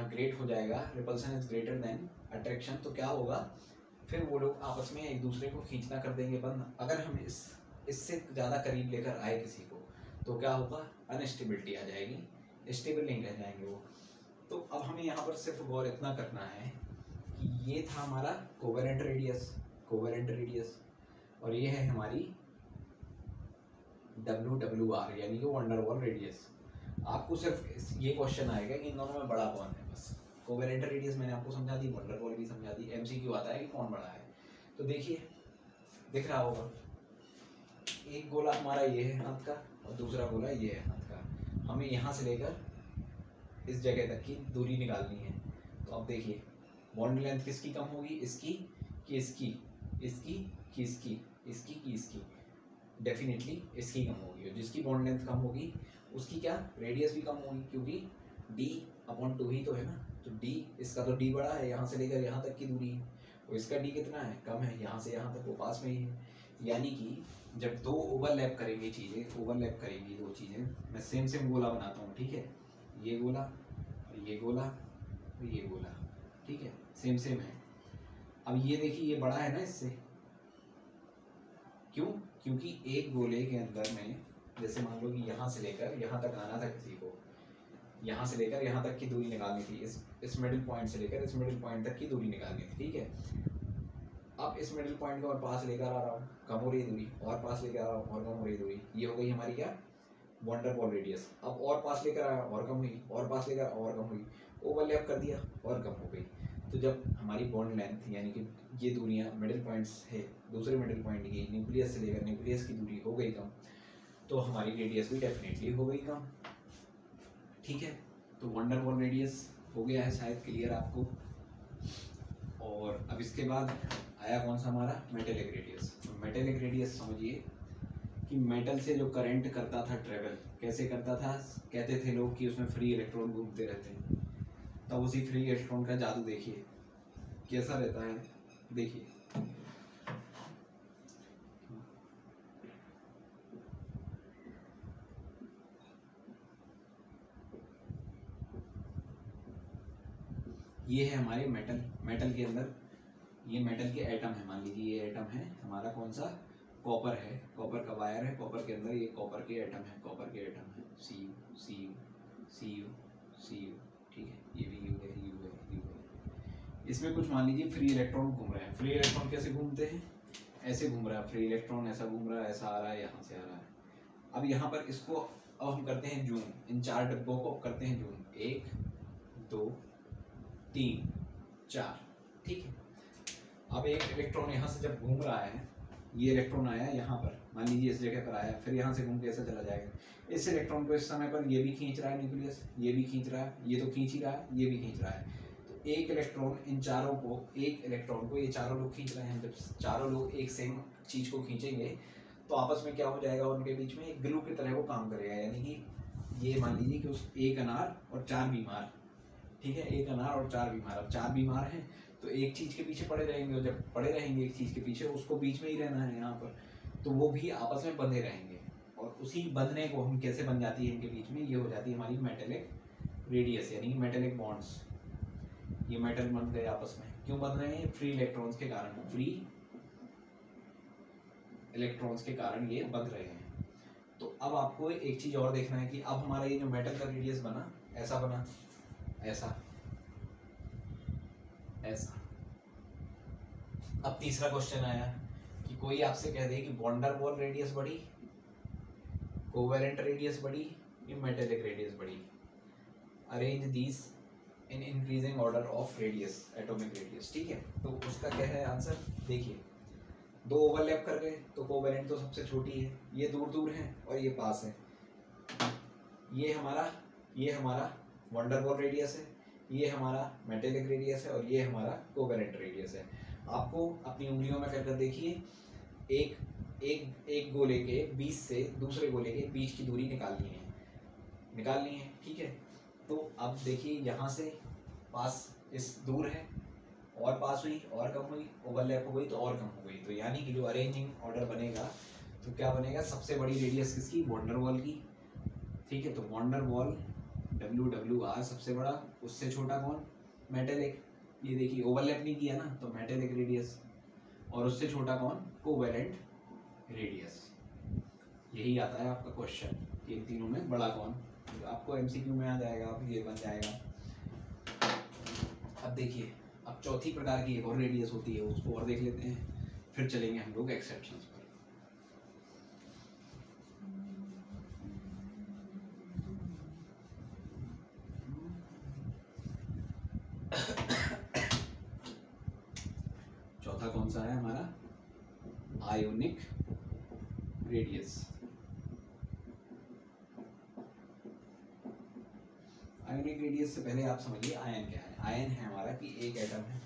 ग्रेट हो जाएगा, repulsion is greater than attraction, तो क्या होगा फिर वो लोग आपस में एक दूसरे को खींचना कर देंगे बंद। अगर हम इससे ज़्यादा करीब लेकर आए किसी को तो क्या होगा, अनस्टेबिलिटी आ जाएगी, स्टेबल नहीं रह जाएंगे वो। तो अब हमें यहाँ पर सिर्फ गौर इतना करना है कि ये था हमारा कोवेलेंट रेडियस, और ये है हमारी WWR यानी कि वंडरवॉल रेडियस। आपको सिर्फ ये क्वेश्चन आएगा कि इन दोनों में बड़ा कौन है, बस। कोवेलेंट रेडियस मैंने आपको समझा दी, वंडरवॉल भी समझा दी, MCQ आता है कि कौन बड़ा है। तो देखिए दिख रहा होगा, एक गोला हमारा ये है हाथ का और दूसरा गोला ये है हाथ का। हमें यहाँ से लेकर इस जगह तक की दूरी निकालनी है। तो अब देखिए बॉन्ड लेंथ किसकी कम होगी, इसकी कि इसकी, इसकी कि इसकी, इसकी कि इसकी, डेफिनेटली इसकी कम होगी। और जिसकी बॉन्ड लेंथ कम होगी उसकी क्या रेडियस भी कम होगी, क्योंकि D/2 ही तो है ना। तो D, इसका तो D बड़ा है, यहाँ से लेकर यहाँ तक की दूरी है, और इसका D कितना है, कम है, यहाँ से यहाँ तक वो पास में ही है। यानी कि जब दो ओवरलैप करेंगी चीज़ें, ओवरलैप करेंगी दो चीज़ें, मैं सेम गोला बनाता हूँ, ठीक है, ये गोला और ये गोला और ये गोला, ठीक है, सेम है। अब ये देखिए ये बड़ा है ना इससे, क्यों, क्योंकि एक गोले के अंदर में जैसे मान लो कि यहाँ से लेकर यहाँ तक आना था किसी को, यहाँ से लेकर यहाँ तक की दूरी निकालनी थी, इस मिडिल पॉइंट से लेकर इस मिडिल पॉइंट तक की दूरी निकालनी थी, ठीक है। अब इस मिडिल पॉइंट को और पास लेकर आ रहा हूँ, कम हो रही दूरी, और पास लेकर आ रहा हूँ और कम हो रही दूरी, ये हो गई हमारी क्या, वंडरवॉल रेडियस। अब और पास लेकर आया और कम हुई, और पास लेकर और कम हुई, ओवरलैप कर दिया और कम हो गई। तो जब हमारी बॉन्ड लेंथ यानी कि ये दूरियां मिडिल पॉइंट्स है, दूसरे मिडिल पॉइंट की न्यूक्लियस से लेकर न्यूक्लियस की दूरी हो गई कम, तो हमारी रेडियस भी डेफिनेटली हो गई कम, ठीक है। तो वंडरवॉल रेडियस हो गया है शायद क्लियर आपको। और अब इसके बाद आया कौन सा हमारा, मेटेलिक रेडियस। मेटेलिक रेडियस समझिए कि मेटल से जो करंट करता था ट्रेवल, कैसे करता था, कहते थे लोग कि उसमें फ्री इलेक्ट्रॉन घूमते रहते हैं। तब उसी फ्री इलेक्ट्रॉन का जादू देखिए कैसा रहता है, देखिए ये है हमारे मेटल के अंदर, ये मेटल के एटम है, मान लीजिए ये एटम है हमारा कौन सा, कॉपर है, कॉपर का वायर है, कॉपर के अंदर ये कॉपर के एटम है, कॉपर के एटम है, Cu, ठीक है, ये भी U है। इसमें कुछ मान लीजिए फ्री इलेक्ट्रॉन घूम रहे हैं। फ्री इलेक्ट्रॉन कैसे घूमते हैं, ऐसे घूम रहा है फ्री इलेक्ट्रॉन, ऐसा घूम रहा है, ऐसा आ रहा है, यहाँ से आ रहा है। अब यहाँ पर इसको अब हम करते हैं जूम, इन चार डब्बों को करते हैं जूम, 1 2 3 4, ठीक है। अब एक इलेक्ट्रॉन यहाँ से जब घूम रहा है, ये इलेक्ट्रॉन आया यहाँ पर, मान लीजिए इस जगह पर आया, फिर यहाँ से घूम के ऐसे चला जाएगा। इस इलेक्ट्रॉन को इस समय पर ये भी खींच रहा है न्यूक्लियस, ये भी खींच रहा है, ये तो खींच ही रहा है, ये भी खींच रहा है। तो एक इलेक्ट्रॉन इन चारों को, एक इलेक्ट्रॉन को ये चारों लोग खींच रहे हैं। जब चारों लोग एक सेम चीज़ को खींचेंगे तो आपस में क्या हो जाएगा, उनके बीच में एक ग्लू की तरह वो काम करेगा। यानी कि ये मान लीजिए कि उस एक अनार और 4 बीमार, ठीक है, एक अनार और 4 बीमार, अब 4 बीमार हैं तो एक चीज़ के पीछे पड़े रहेंगे, और जब पड़े रहेंगे एक चीज़ के पीछे, उसको बीच में ही रहना है यहाँ पर, तो वो भी आपस में बंधे रहेंगे। और उसी बंधने को हम कैसे बन जाती है इनके बीच में, ये हो जाती है हमारी मेटेलिक रेडियस, यानी कि मेटेलिक बॉन्ड्स। ये मेटल बन गए आपस में, क्यों बन रहे हैं, फ्री इलेक्ट्रॉन्स के कारण, फ्री इलेक्ट्रॉन्स के कारण ये बन रहे हैं। तो अब आपको एक चीज़ और देखना है कि अब हमारा ये जो मेटल का रेडियस बना, ऐसा बना, ऐसा, ऐसा। अब तीसरा क्वेश्चन आया कि कोई आपसे कह दे कि वंडरवॉल रेडियस बड़ी, कोवेलेंट रेडियस बड़ी, या मेटेलिक रेडियस बड़ी, arrange these in increasing order of radius, atomic radius, ठीक है। तो उसका क्या है आंसर, देखिए दो ओवरलैप कर गए तो कोवेलेंट तो सबसे छोटी है, ये दूर दूर है और ये पास है। ये हमारा वंडरवॉल रेडियस है, ये हमारा मेटेलिक रेडियस है, और ये हमारा कोवेलेंट रेडियस है। आपको अपनी उंगलियों में कर देखिए, एक गोले के बीच से दूसरे गोले के बीच की दूरी निकालनी है, ठीक है। तो अब देखिए यहाँ से पास इस दूर है, और पास हुई और कम हुई, ओवरलैप हो गई तो और कम हो गई। तो यानी कि जो अरेंजिंग ऑर्डर बनेगा तो क्या बनेगा, सबसे बड़ी रेडियस किसकी, वंडरवॉल की, ठीक है। तो वंडरवॉल WWR सबसे बड़ा, उससे छोटा कौन, मेटेलिक। ये देखिए ओवरलैप नहीं किया ना, तो मेटेलिक रेडियस। और उससे छोटा कौन? Covalent radius. यही आता है आपका क्वेश्चन, इन तीनों में बड़ा कौन? तो आपको एमसीक्यू में आ जाएगा, अब ये बन जाएगा। अब देखिए, अब चौथी प्रकार की एक और रेडियस होती है, उसको और देख लेते हैं, फिर चलेंगे हम लोग एक्सेप्शंस पर। चौथा कौन सा है हमारा? Ionic radius. आयोनिक रेडियस से पहले आप समझिए आयन क्या है। आयन है हमारा कि एक एटम है,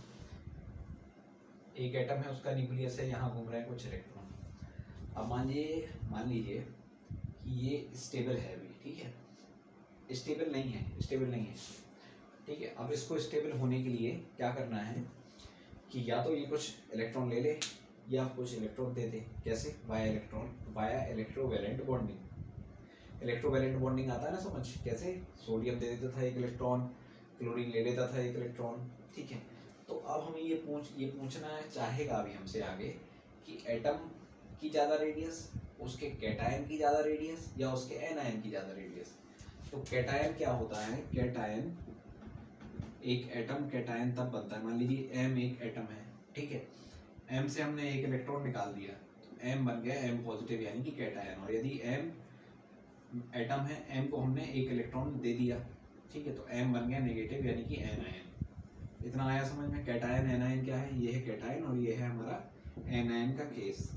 एक एटम है, उसका न्यूक्लियस है, यहाँ घूम रहे हैं कुछ इलेक्ट्रॉन। अब मान लीजिए कि ये स्टेबल है अभी, ठीक है, स्टेबल नहीं है, स्टेबल नहीं है, ठीक है। अब इसको स्टेबल होने के लिए क्या करना है कि या तो ये कुछ इलेक्ट्रॉन ले ले या कुछ इलेक्ट्रॉन दे दे। कैसे? Via electrovalent bonding. Electrovalent bonding आता है ना समझ? कैसे? सोडियम दे देता था एक इलेक्ट्रॉन, क्लोरीन ले लेता था एक इलेक्ट्रॉन, ठीक है। तो अब हमें ये पूछना चाहेगा अभी हमसे आगे कि एटम की ज़्यादा रेडियस, उसके कैटायन की ज़्यादा रेडियस, या उसके एनायन की ज़्यादा रेडियस। तो कैटायन क्या होता है? कैटायन, एक एटम कैटायन तब बनता है, मान लीजिए एम एक एटम है, ठीक है, एम से हमने एक इलेक्ट्रॉन निकाल दिया तो एम बन गया एम पॉजिटिव यानी कि कैटायन। और यदि एम एटम है, एम को हमने एक इलेक्ट्रॉन दे दिया, ठीक है, तो एम बन गया नेगेटिव यानी कि एनायन। इतना आया समझ में? कैटायन एनायन क्या है? ये है कैटायन और ये है हमारा एनायन का केस।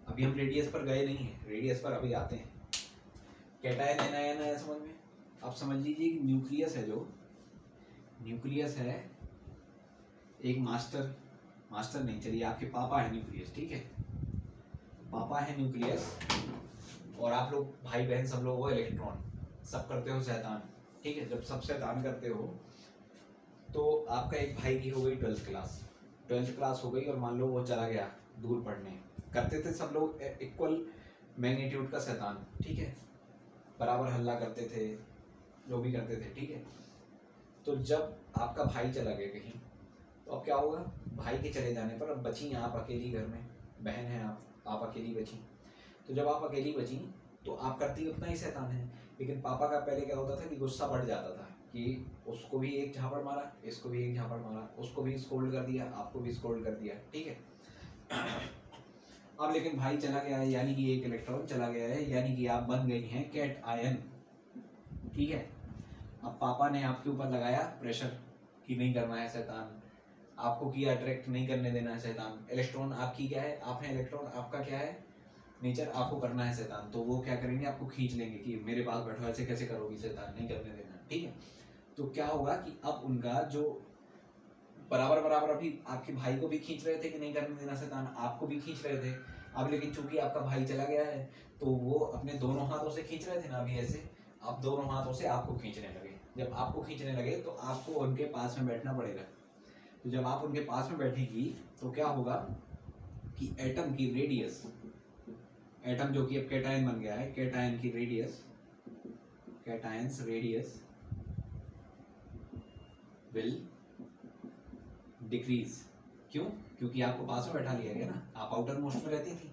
अभी हम रेडियस पर गए नहीं है, रेडियस पर अभी आते हैं। कैटायन एनायन आया समझ में? अब समझ लीजिए कि न्यूक्लियस है, जो न्यूक्लियस है एक मास्टर नहीं, चलिए आपके पापा है न्यूक्लियस, ठीक है, पापा है न्यूक्लियस, और आप लोग भाई बहन सब लोग हो इलेक्ट्रॉन, सब करते हो शैतान, ठीक है। जब सब शैतान करते हो तो आपका एक भाई की हो गई 12th क्लास हो गई, और मान लो वो चला गया दूर पढ़ने। करते थे सब लोग इक्वल मैग्नीट्यूड का शैतान, ठीक है, बराबर हल्ला करते थे, जो भी करते थे, ठीक है। तो जब आपका भाई चला गया कहीं, तो अब क्या होगा? भाई के चले जाने पर अब बची आप अकेली घर में, बहन है आप अकेली बची। तो जब आप अकेली बची तो आप करती उतना ही शैतान है, लेकिन पापा का पहले क्या होता था कि गुस्सा बढ़ जाता था कि उसको भी एक झापड़ मारा, इसको भी एक झापड़ मारा, उसको भी स्कोल्ड कर दिया, आपको भी स्कोल्ड कर दिया, ठीक है। अब लेकिन भाई चला गया है, यानी कि एक इलेक्ट्रॉन चला गया है, यानी कि आप बन गई हैं कैट आयन, ठीक है। अब पापा ने आपके ऊपर लगाया प्रेशर कि नहीं करना है शैतान, आपको किया अट्रैक्ट नहीं करने देना है शैतान। इलेक्ट्रॉन आपकी क्या है? आप हैं इलेक्ट्रॉन, आपका क्या है? नेचर, आपको करना है शैतान। तो वो क्या करेंगे? आपको खींच लेंगे कि मेरे पास बैठो, ऐसे कैसे करोगी शैतान, नहीं करने देना, ठीक है। तो क्या होगा कि अब उनका जो बराबर बराबर, अभी आपके भाई को भी खींच रहे थे कि नहीं करने देना शैतान, आपको भी खींच रहे थे। अब लेकिन चूंकि आपका भाई चला गया है तो वो अपने दोनों हाथों से खींच रहे थे ना अभी ऐसे, अब दोनों हाथों से आपको खींचने लगे। जब आपको खींचने लगे तो आपको उनके पास में बैठना पड़ेगा। तो जब आप उनके पास में बैठेगी तो क्या होगा कि एटम की रेडियस, एटम जो कि अब कैटायन बन गया है, कैटायन की radius, cations radius will decrease. क्यों? क्योंकि आपको पास में बैठा लिया गया ना, आप आउटर मोस्ट में रहती थी,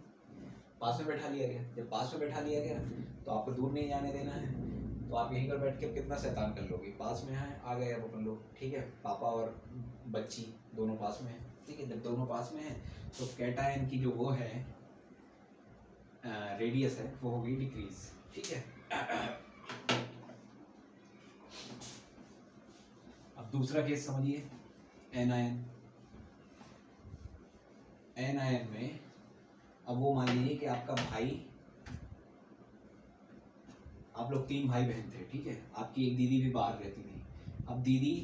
पास में बैठा लिया गया। जब पास में बैठा लिया गया तो आपको दूर नहीं जाने देना है, तो आप यहीं पर बैठ के कितना शैतान कर लोगे? पास में है, आ गए अब अपन लोग, ठीक है, पापा और बच्ची दोनों पास में है, ठीक है। जब दोनों पास में है तो कैटायन की जो वो है रेडियस है, वो होगी डिक्रीज, ठीक है। अब दूसरा केस समझिए, एनायन। एनायन में अब वो मान लीजिए कि आपका भाई, आप लोग 3 भाई बहन थे, ठीक है, आपकी एक दीदी भी बाहर रहती थी। अब दीदी,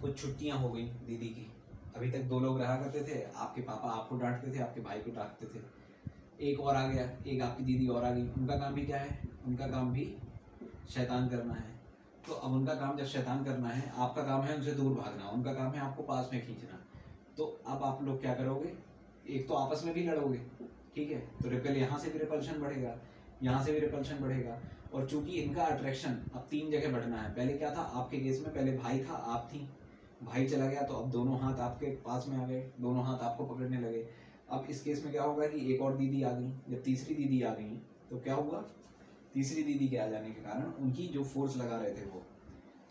कुछ छुट्टियां हो गई दीदी की, अभी तक 2 लोग रहा करते थे, आपके पापा आपको डांटते थे, आपके भाई को डांटते थे, एक और आ गया, एक आपकी दीदी और आ गई। उनका काम भी क्या है? उनका काम भी शैतान करना है। तो अब उनका काम जब शैतान करना है, आपका काम है उनसे दूर भागना, उनका काम है आपको पास में खींचना। तो अब आप लोग क्या करोगे? एक तो आपस में भी लड़ोगे, ठीक है, तो रिपल यहाँ से भी रिपल्शन बढ़ेगा, यहाँ से भी रिपल्शन बढ़ेगा। और चूंकि इनका अट्रैक्शन अब 3 जगह बढ़ना है, पहले क्या था आपके केस में? पहले भाई था, आप थी, भाई चला गया तो अब दोनों हाथ आपके पास में आ गए, दोनों हाथ आपको पकड़ने लगे। अब इस केस में क्या होगा कि एक और दीदी आ गई, जब तीसरी दीदी आ गई तो क्या हुआ, तीसरी दीदी के आ जाने के कारण उनकी जो फोर्स लगा रहे थे वो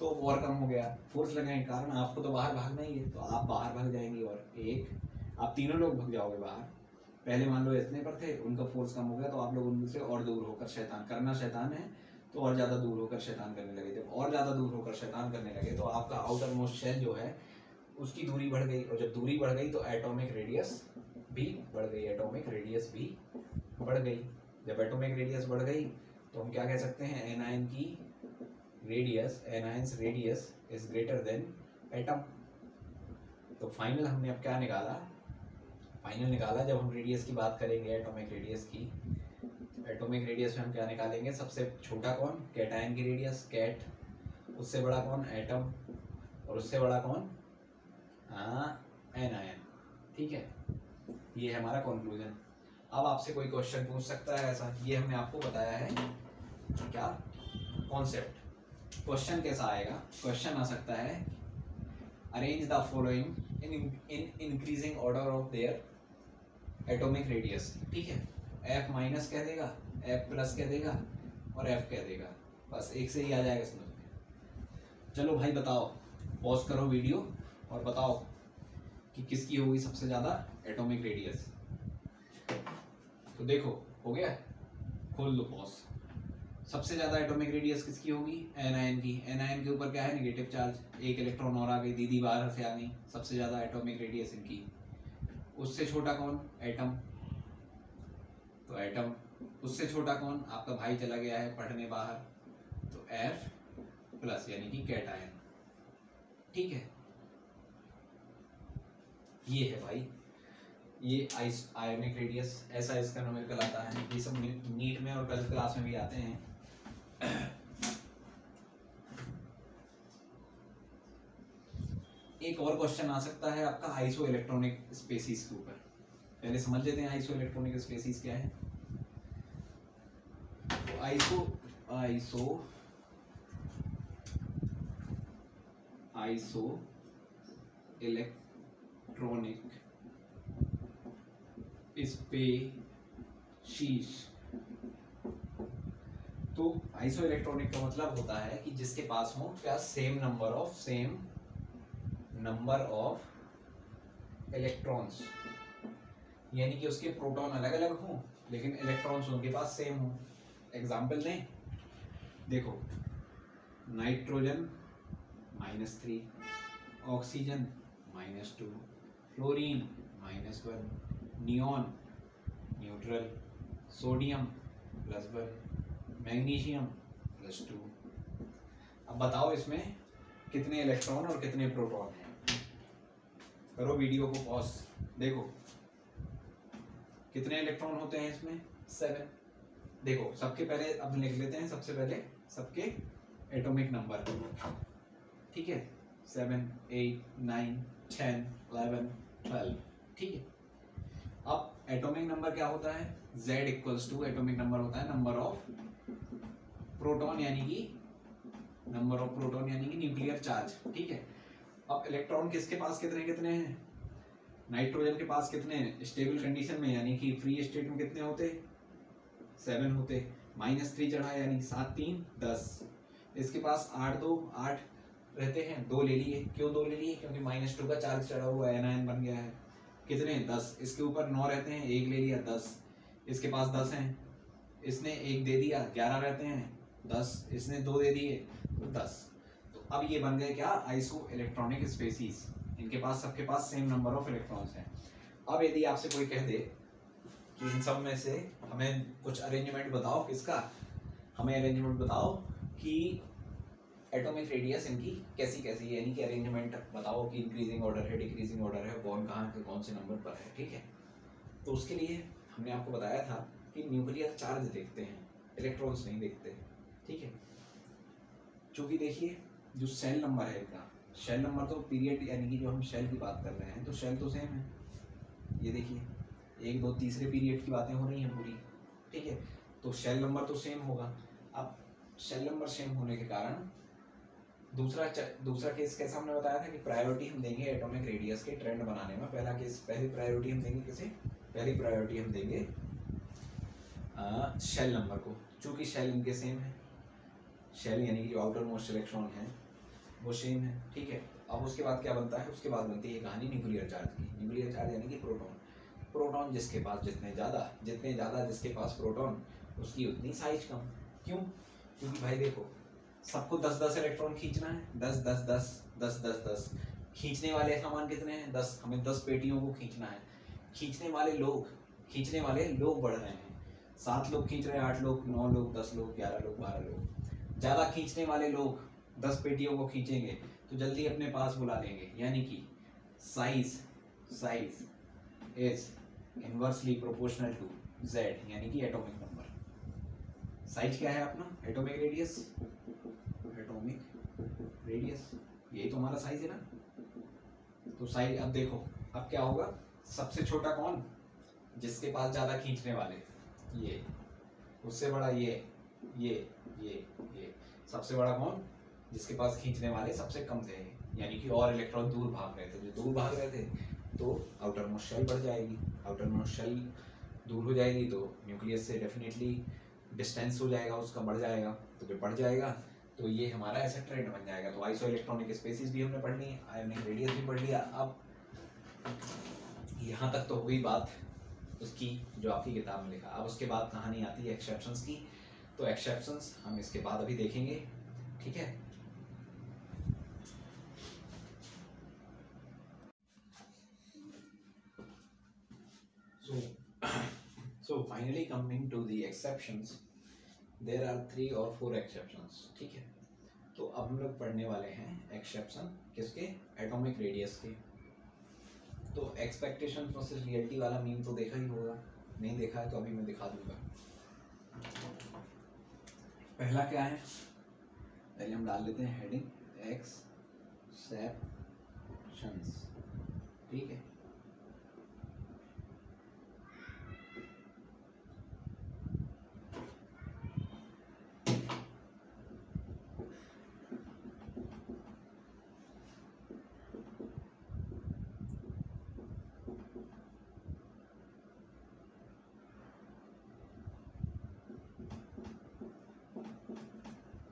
तो और कम हो गया। फोर्स लगने के कारण आपको तो बाहर भागना ही है, तो आप बाहर भाग जाएंगे और एक आप तीनों लोग भाग जाओगे बाहर। पहले मान लो इतने पर थे, उनका फोर्स कम हो गया तो आप लोग उनसे और दूर होकर शैतान करना, शैतान है तो और ज़्यादा दूर होकर शैतान करने लगे। जब और ज़्यादा दूर होकर शैतान करने लगे तो आपका आउटर मोस्ट शेल जो है उसकी दूरी बढ़ गई, और जब दूरी बढ़ गई तो एटॉमिक रेडियस भी बढ़ गई, एटॉमिक रेडियस भी बढ़ गई। जब एटॉमिक रेडियस बढ़ गई तो हम क्या कह सकते हैं, एनायन की radius, anions radius is greater than atom. तो फाइनल हमने अब क्या निकाला, फाइनल निकाला जब हम रेडियस की बात करेंगे एटॉमिक रेडियस की, एटॉमिक रेडियस में हम क्या निकालेंगे, सबसे छोटा कौन, कैटायन की रेडियस कैट, उससे बड़ा कौन एटम, और उससे बड़ा कौन एनायन। ठीक है, ये है हमारा कंक्लूजन। अब आपसे कोई क्वेश्चन पूछ सकता है ऐसा, ये हमने आपको बताया है क्या कॉन्सेप्ट। क्वेश्चन कैसा आएगा, क्वेश्चन आ सकता है arrange the following in increasing order of their atomic radius. ठीक है, एफ माइनस कह देगा, एफ प्लस कह देगा और एफ कह देगा, बस एक से ही आ जाएगा समझ में। चलो भाई बताओ, पॉज करो वीडियो और बताओ कि किसकी होगी सबसे ज़्यादा एटॉमिक रेडियस। तो देखो हो गया, खोल लो पॉज। सबसे ज़्यादा एटॉमिक रेडियस किसकी होगी, एनायन की। एनायन के ऊपर क्या है, नेगेटिव चार्ज, एक इलेक्ट्रॉन और आ गई, दीदी बाहर से आ गई, सबसे ज़्यादा एटॉमिक रेडियस इनकी। उससे छोटा कौन, एटम, तो एटम। उससे छोटा कौन, आपका भाई चला गया है पढ़ने बाहर, तो एफ प्लस यानी कि कैटायन। ठीक है, ये है भाई, ये आयोनिक रेडियस, ऐसा इसका न्यूमेरिकल आता है। ये सब नीट में और 12th क्लास में भी आते हैं। एक और क्वेश्चन आ सकता है आपका आइसो इलेक्ट्रॉनिक स्पेसीज के ऊपर। पहले समझ लेते हैं आइसो इलेक्ट्रॉनिक स्पेसीज क्या है। तो आइसो इलेक्ट्रॉनिक स्पेसीज, तो आइसो इलेक्ट्रॉनिक का मतलब होता है कि जिसके पास हो क्या, सेम नंबर ऑफ इलेक्ट्रॉन्स, यानी कि उसके प्रोटॉन अलग अलग हों लेकिन इलेक्ट्रॉन्स उनके पास सेम हो। एग्जाम्पल दें, देखो nitrogen -3, oxygen -2, fluorine -1, neon neutral, sodium +1, magnesium +2। अब बताओ इसमें कितने इलेक्ट्रॉन और कितने प्रोटॉन हैं। करो वीडियो को पॉज, देखो कितने इलेक्ट्रॉन होते हैं इसमें, 7। देखो सबके पहले अब लिख लेते हैं, सबसे पहले सबके एटॉमिक नंबर। ठीक है, 7, 8, 9, 10, 11, 12। ठीक है, अब एटॉमिक नंबर क्या होता है, Z = एटॉमिक नंबर होता है नंबर ऑफ प्रोटॉन, यानी कि न्यूक्लियर चार्ज। ठीक है, अब इलेक्ट्रॉन किसके पास कितने कितने हैं, नाइट्रोजन के पास कितने हैं स्टेबल कंडीशन में, यानी कि फ्री स्टेट में कितने होते, 7 होते। -3 चढ़ा यानी 7 3 10। इसके पास 8 2 8 रहते हैं, 2 ले लिए। क्यों 2 ले लिए, क्योंकि -2 का चार्ज चढ़ा हुआ है, एनायन बन गया है। कितने, 10। इसके ऊपर 9 रहते हैं, 1 ले लिया 10। इसके पास 10 हैं, इसने 1 दे दिया, 11 रहते हैं, 10। इसने 2 दे दिए तो 10। तो अब ये बन गए क्या, आइसो इलेक्ट्रॉनिक स्पेसीज। इनके पास सबके पास सेम नंबर ऑफ इलेक्ट्रॉन्स हैं। अब यदि आपसे कोई कह दे कि इन सब में से हमें कुछ अरेंजमेंट बताओ, किसका, हमें अरेंजमेंट बताओ कि एटॉमिक रेडियस इनकी कैसी कैसी है, यानी कि अरेंजमेंट बताओ कि इंक्रीजिंग ऑर्डर है, डिक्रीजिंग ऑर्डर है, बॉन्ड कहाँ के कौन से नंबर पर है। ठीक है, तो उसके लिए हमने आपको बताया था कि न्यूक्लियर चार्ज देखते हैं, इलेक्ट्रॉन्स नहीं देखते। ठीक है, चूंकि देखिए जो सेल नंबर है इनका, शेल नंबर तो पीरियड, यानी कि जो हम शेल की बात कर रहे हैं तो शेल तो सेम है। ये देखिए 1 2 तीसरे पीरियड की बातें हो रही हैं पूरी। ठीक है, तो शेल नंबर तो सेम होगा। अब शेल नंबर सेम होने के कारण दूसरा केस कैसा हमने बताया था कि प्रायोरिटी हम देंगे एटॉमिक रेडियस के ट्रेंड बनाने में। पहली प्रायोरिटी हम देंगे किसे? पहली प्रायोरिटी हम देंगे शेल नंबर को, चूंकि शेल इनके सेम है, शेल यानी कि जो आउटर मोस्ट इलेक्ट्रॉन है वो सेम है, ठीक है। अब उसके बाद क्या बनता है? उसके बाद बनती है कहानी न्यूक्लियर चार्ज की। न्यूक्लियर चार्ज यानी कि प्रोटॉन। प्रोटॉन जिसके पास जितने ज़्यादा जिसके पास प्रोटॉन उसकी उतनी साइज कम। क्यों? क्योंकि भाई देखो, सबको 10-10 इलेक्ट्रॉन खींचना है, 10-10-10 खींचने वाले सामान कितने हैं? 10। हमें 10 पेटियों को खींचना है। खींचने वाले लोग बढ़ रहे हैं, 7 लोग खींच रहे हैं, 8 लोग, 9 लोग, 10 लोग, 11 लोग, 12 लोग। ज़्यादा खींचने वाले लोग 10 पेटियों को खींचेंगे तो जल्दी अपने पास बुला लेंगे, यानी कि size is inversely proportional to z, यानी कि एटॉमिक नंबर। साइज क्या है अपना? Atomic radius. यही तो हमारा साइज है ना। तो साइज, अब देखो अब क्या होगा, सबसे छोटा कौन? जिसके पास ज्यादा खींचने वाले, ये। उससे बड़ा ये। सबसे बड़ा कौन? जिसके पास खींचने वाले सबसे कम थे, यानी कि और इलेक्ट्रॉन दूर भाग रहे थे। जो दूर भाग रहे थे तो आउटर मोस्ट शेल बढ़ जाएगी। आउटर मोस्ट शेल दूर हो जाएगी तो न्यूक्लियस से डेफिनेटली डिस्टेंस हो जाएगा, उसका बढ़ जाएगा। तो जब बढ़ जाएगा तो ये हमारा ऐसा ट्रेंड बन जाएगा। तो आइसो इलेक्ट्रॉनिक स्पेसिस भी हमने पढ़ ली, आयोनिक रेडियस भी पढ़ लिया। अब यहाँ तक तो हुई बात उसकी जो आपकी किताब में लिखा। अब उसके बाद कहानी आती है एक्सेप्शंस की। तो एक्सेप्शंस हम इसके बाद अभी देखेंगे, ठीक है। So finally coming to the exceptions, there are 3 or 4 exceptions, ठीक है। तो अब हम लोग पढ़ने वाले हैं एक्सेप्शन किसके? एटॉमिक रेडियस के। तो एक्सपेक्टेशन वर्सेस रियलिटी वाला मीम तो देखा ही होगा, नहीं देखा है तो अभी मैं दिखा दूंगा। पहला क्या है? पहले हम डाल लेते हैं हेडिंग एक्सेप्शंस, ठीक है।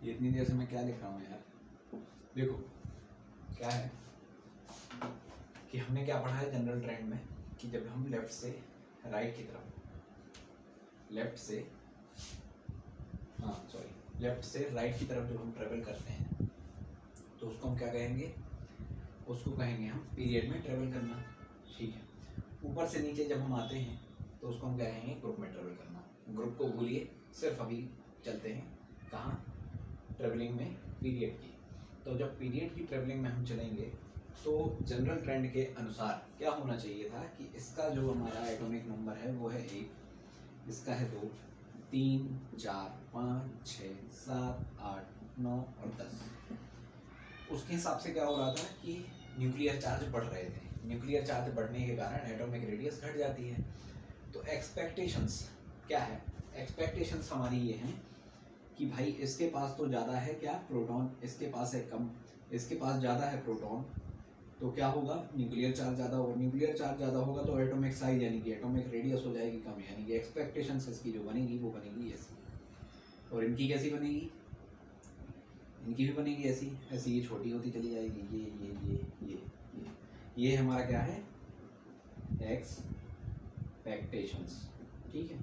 इतनी देर से मैं क्या लिख रहा हूँ यार? देखो क्या है कि हमने क्या पढ़ा है जनरल ट्रेंड में कि जब हम लेफ्ट से राइट की तरफ, लेफ्ट से राइट की तरफ जब हम ट्रेवल करते हैं तो उसको हम क्या कहेंगे? उसको कहेंगे हम पीरियड में ट्रेवल करना, ठीक है। ऊपर से नीचे जब हम आते हैं तो उसको हम क्या कहेंगे? ग्रुप में ट्रेवल करना। ग्रुप को भूलिए, सिर्फ अभी चलते हैं कहाँ? ट्रेवलिंग में पीरियड की। तो जब पीरियड की ट्रेवलिंग में हम चलेंगे तो जनरल ट्रेंड के अनुसार क्या होना चाहिए था कि इसका जो हमारा एटॉमिक नंबर है वो है 1, इसका है 2, 3, 4, 5, 6, 7, 8, 9 और 10। उसके हिसाब से क्या हो रहा था कि न्यूक्लियर चार्ज बढ़ रहे थे। न्यूक्लियर चार्ज बढ़ने के कारण एटॉमिक रेडियस घट जाती है। तो एक्सपेक्टेशंस क्या है? एक्सपेक्टेशंस हमारी ये हैं कि भाई इसके पास तो ज़्यादा है क्या? प्रोटॉन। इसके पास है कम, इसके पास ज़्यादा है प्रोटॉन, तो क्या होगा? न्यूक्लियर चार्ज ज़्यादा होगा। न्यूक्लियर चार्ज ज़्यादा होगा तो एटॉमिक साइज यानी कि एटॉमिक रेडियस हो जाएगी कम, यानी कि एक्सपेक्टेशंस इसकी जो बनेगी वो बनेगी ऐसी। और इनकी कैसी बनेगी? इनकी भी बनेगी ऐसी ऐसी, ये छोटी होती चली जाएगी। ये हमारा क्या है? एक्सपेक्टेशंस, ठीक है।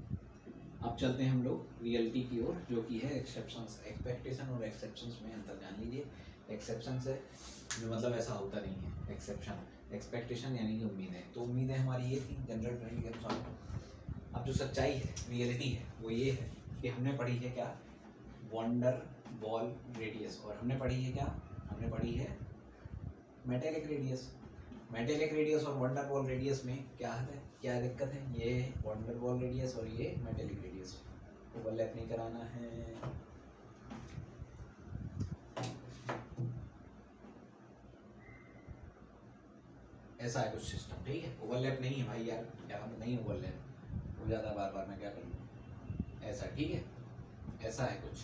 अब चलते हैं हम लोग रियलिटी की ओर, जो कि है एक्सेप्शंस। एक्सपेक्टेशन और एक्सेप्शंस में अंतर जान लीजिए। एक्सेप्शन से जो मतलब ऐसा होता नहीं है एक्सेप्शन। एक्सपेक्टेशन यानी कि उम्मीदें। तो उम्मीदें हमारी ये थी जनरल ट्रेंड के अनुसार। अब जो सच्चाई है, रियलिटी है, वो ये है कि हमने पढ़ी है क्या? Wonder ball radius. और हमने पढ़ी है क्या? हमने पढ़ी है मेटेलिक रेडियस। मेटेलिक रेडियस और वंडर बॉल रेडियस में क्या है, क्या दिक्कत है? ये वंडर बॉल रेडियस और ये मेटेलिक रेडियस, ओवरलैप नहीं कराना है। ऐसा है कुछ सिस्टम, ठीक है। ओवरलैप नहीं है भाई यार, यहाँ पे नहीं ओवरलैप हो जाता बार बार, मैं क्या करूँ? ऐसा, ठीक है, ऐसा है कुछ।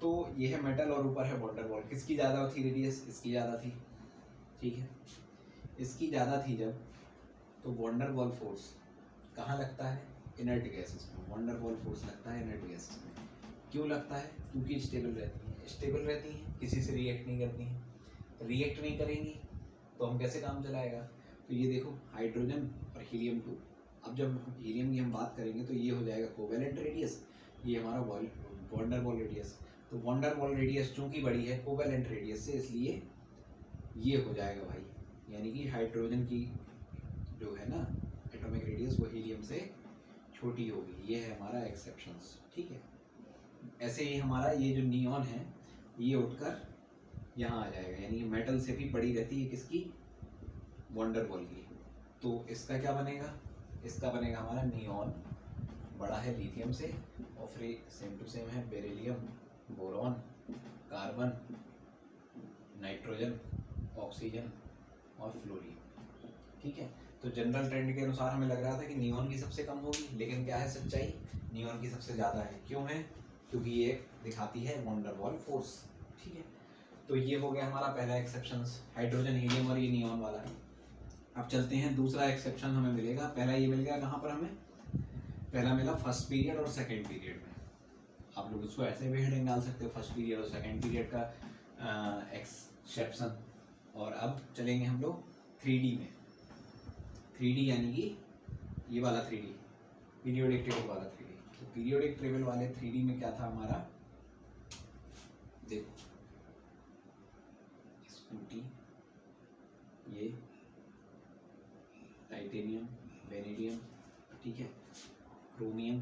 तो ये है मेटल और ऊपर है वॉन डेर वाल। किसकी ज़्यादा थी रेडियस? इसकी ज़्यादा थी, ठीक है। इसकी ज़्यादा थी जब, तो वॉन डेर वाल फोर्स कहाँ लगता है? इनर्ट गैसेस में। वॉन डेर वाल फोर्स लगता है इनर्ट गैसेस में। क्यों लगता है? क्योंकि स्टेबल रहती हैं। स्टेबल रहती हैं, किसी से रिएक्ट नहीं करती हैं। रिएक्ट नहीं करेंगी तो हम कैसे काम चलाएगा? तो ये देखो हाइड्रोजन और हीलियम 2। अब जब हीलियम की हम बात करेंगे तो ये हो जाएगा कोवेलेंट रेडियस, ये हमारा वॉन डेर वाल रेडियस। तो वॉन डेर वाल रेडियस चूंकि बड़ी है कोवेलेंट रेडियस से, इसलिए ये हो जाएगा भाई, यानी कि हाइड्रोजन की जो है ना एटॉमिक रेडियस वो हीलियम से छोटी होगी। ये है हमारा एक्सेप्शंस, ठीक है। ऐसे ही हमारा ये जो नियॉन है ये उठकर यहाँ आ जाएगा, यानी कि मेटल से भी बड़ी रहती है किसकी? वॉन डेर वाल की। तो इसका क्या बनेगा? इसका बनेगा हमारा नियॉन बड़ा है लिथियम से, और फिर सेम टू सेम है beryllium, boron, carbon, nitrogen, oxygen और फ्लोरीन, ठीक है। तो जनरल ट्रेंड के अनुसार हमें लग रहा था कि नियॉन की सबसे कम होगी, लेकिन क्या है सच्चाई? नियॉन की सबसे ज़्यादा है। क्यों है? क्योंकि ये दिखाती है वॉन डेर वाल फोर्स, ठीक है। तो ये हो गया हमारा पहला एक्सेप्शन, हाइड्रोजन, हीलियम और ये नियॉन वाला है। अब चलते हैं दूसरा एक्सेप्शन हमें मिलेगा। पहला ये मिल गया कहाँ पर हमें? पहला मिला फर्स्ट पीरियड और सेकेंड पीरियड में। आप लोग इसको ऐसे भी हेडिंग डाल सकते हो, फर्स्ट पीरियड और सेकेंड पीरियड का एक्सेप्शन। और अब चलेंगे हम लोग 3D में। 3D यानी कि ये वाला 3D, पीरियोडिक टेबल वाला 3D। तो पीरियोडिक टेबल वाले 3D में क्या था हमारा? देखो स्कूटी, ये टाइटेनियम, वेनेडियम, ठीक है, क्रोमियम,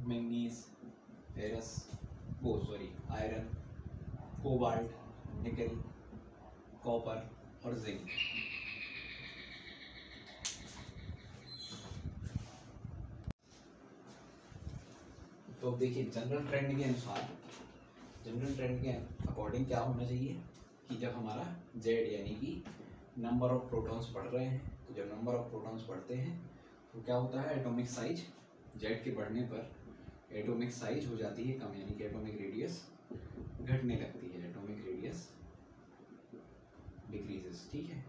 मैंगनीज, फेरस, वो सॉरी आयरन, कोबाल्ट, निकल, कॉपर और जिंक। तो देखिए जनरल ट्रेंड के अनुसार, जनरल ट्रेंड के अकॉर्डिंग क्या होना चाहिए कि जब हमारा जेड यानी कि नंबर ऑफ प्रोटॉन्स बढ़ रहे हैं, तो जब नंबर ऑफ प्रोटॉन्स बढ़ते हैं तो क्या होता है? एटॉमिक साइज जेड के बढ़ने पर एटॉमिक साइज हो जाती है कम, यानी कि एटॉमिक रेडियस घटने लगती है। एटॉमिक रेडियस डिक्रीजेस, ठीक है।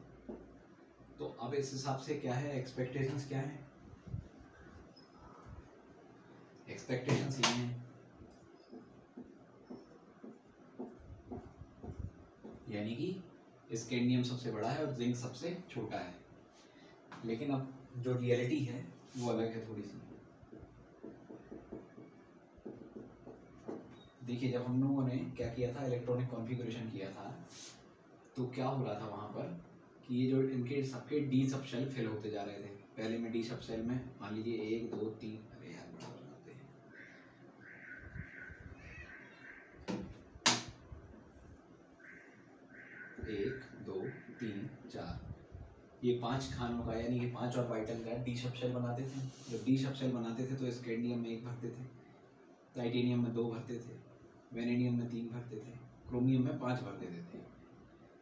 तो अब इस हिसाब से क्या है एक्सपेक्टेशंस क्या है? एक्सपेक्टेशंस ये हैं, यानी कि स्कैंडियम सबसे बड़ा है और जिंक सबसे छोटा है। लेकिन अब जो रियलिटी है वो अलग है थोड़ी सी। देखिए जब हम लोगों ने क्या किया था, इलेक्ट्रॉनिक कॉन्फ़िगरेशन किया था, तो क्या हो रहा था वहाँ पर कि ये जो इनके सबके डी सब शेल फिल होते जा रहे थे। पहले में डी सब शेल में मान लीजिए 1 2 3, अरे यार बड़ा बनाते हैं, 1 2 3 4, ये 5 खानों का, यानी कि 5 ऑर्बिटल का डी सब शेल बनाते थे। जब डी सब शेल बनाते थे तो स्कैंडियम में 1 भरते थे, टाइटेनियम में 2 भरते थे, वेनेडियम में 3 भरते थे, क्रोमियम में 5 भर देते थे।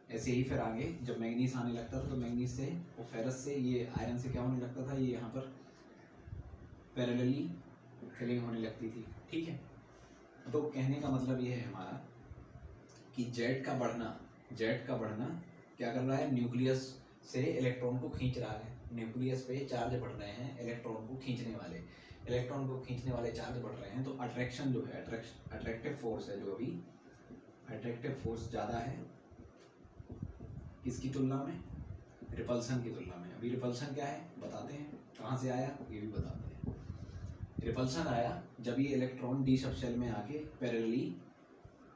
ऐसे ही फिर आगे जब मैंगनीज आने लगता था तो मैंगनीज से और फेरस से, ये आयरन से क्या होने लगता था, ये यहाँ पर पैरेलली फिलिंग होने लगती थी, ठीक है। तो कहने का मतलब ये है हमारा कि जेड का बढ़ना क्या कर रहा है? न्यूक्लियस से इलेक्ट्रॉन को खींच रहा है। न्यूक्लियस पे चार्ज बढ़ रहे हैं, इलेक्ट्रॉन को खींचने वाले चार्ज बढ़ रहे हैं। तो अट्रैक्शन जो है, अट्रैक्टिव फोर्स है, जो अभी अट्रैक्टिव फोर्स ज़्यादा है किसकी तुलना में? रिपल्सन की तुलना में। अभी रिपल्सन क्या है बताते हैं, कहाँ से आया ये भी बताते हैं। रिपल्सन आया जब ये इलेक्ट्रॉन डी सब शेल में आके पैरेलली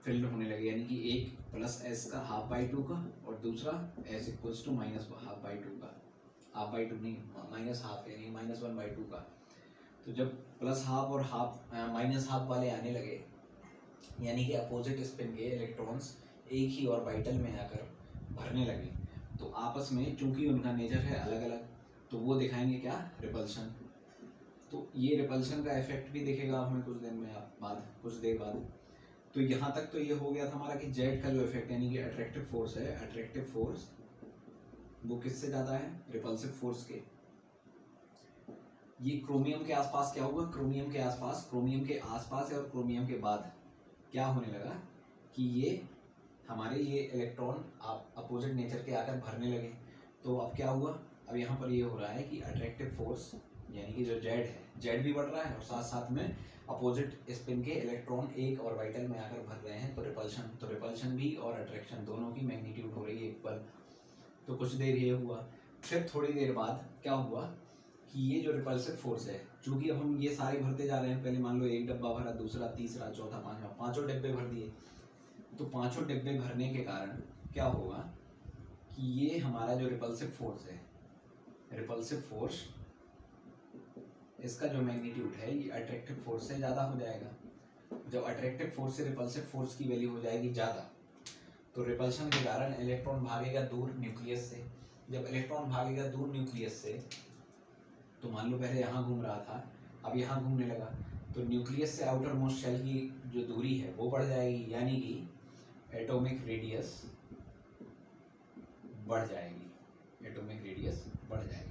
फिल्ड होने लगे, यानी कि एक प्लस एस का ½ का और दूसरा एस इक्वल्स टू माइनस ½ का, ½ नहीं माइनस हाफ, यानी -1/2 का। तो जब प्लस हाफ और हाफ माइनस हाफ वाले आने लगे, यानी कि अपोजिट स्पिन के इलेक्ट्रॉन्स एक ही ऑर्बिटल में आकर भरने लगे, तो आपस में चूंकि उनका नेचर है अलग अलग, तो वो दिखाएंगे क्या? रिपल्शन। तो ये रिपल्शन का इफेक्ट भी दिखेगा हमें कुछ देर बाद। तो यहाँ तक तो ये हो गया था हमारा कि जेड का जो इफेक्ट यानी कि अट्रैक्टिव फोर्स है, अट्रैक्टिव फोर्स वो किससे ज़्यादा है? रिपल्सिव फोर्स के। ये क्रोमियम के आसपास क्या हुआ, क्रोमियम के आसपास और क्रोमियम के बाद क्या होने लगा कि ये हमारे ये इलेक्ट्रॉन अपोजिट नेचर के आकर भरने लगे। तो अब क्या हुआ, अब यहाँ पर ये हो रहा है कि अट्रैक्टिव फोर्स यानी कि जो जेड है, जेड भी बढ़ रहा है और साथ साथ में अपोजिट स्पिन के इलेक्ट्रॉन एक ऑर्बिटल में आकर भर रहे हैं। तो रिपल्शन भी और अट्रैक्शन दोनों की मैग्नीट्यूड हो रही है इक्वल। तो कुछ देर ये हुआ, फिर थोड़ी देर बाद क्या हुआ कि ये जो रिपल्सिव फोर्स है, चूंकि अब हम ये सारे भरते जा रहे हैं, पहले मान लो एक डब्बा भरा, दूसरा, तीसरा, चौथा, पांचवा, पांचों डिब्बे भर दिए। तो पांचों डिब्बे भरने के कारण क्या होगा कि ये हमारा जो रिपल्सिव फोर्स है, रिपल्सिव फोर्स इसका जो मैग्नीट्यूड है ये अट्रैक्टिव फोर्स से ज़्यादा हो जाएगा। जब अट्रैक्टिव फोर्स से रिपल्सिव फोर्स की वैल्यू हो जाएगी ज़्यादा, तो रिपल्शन के कारण इलेक्ट्रॉन भागेगा दूर न्यूक्लियस से। जब इलेक्ट्रॉन भागेगा दूर न्यूक्लियस से, तो मान लो पहले यहाँ घूम रहा था, अब यहाँ घूमने लगा, तो न्यूक्लियस से आउटर मोस्ट शेल की जो दूरी है वो बढ़ जाएगी, यानी कि एटॉमिक रेडियस बढ़ जाएगी, एटॉमिक रेडियस बढ़ जाएगी।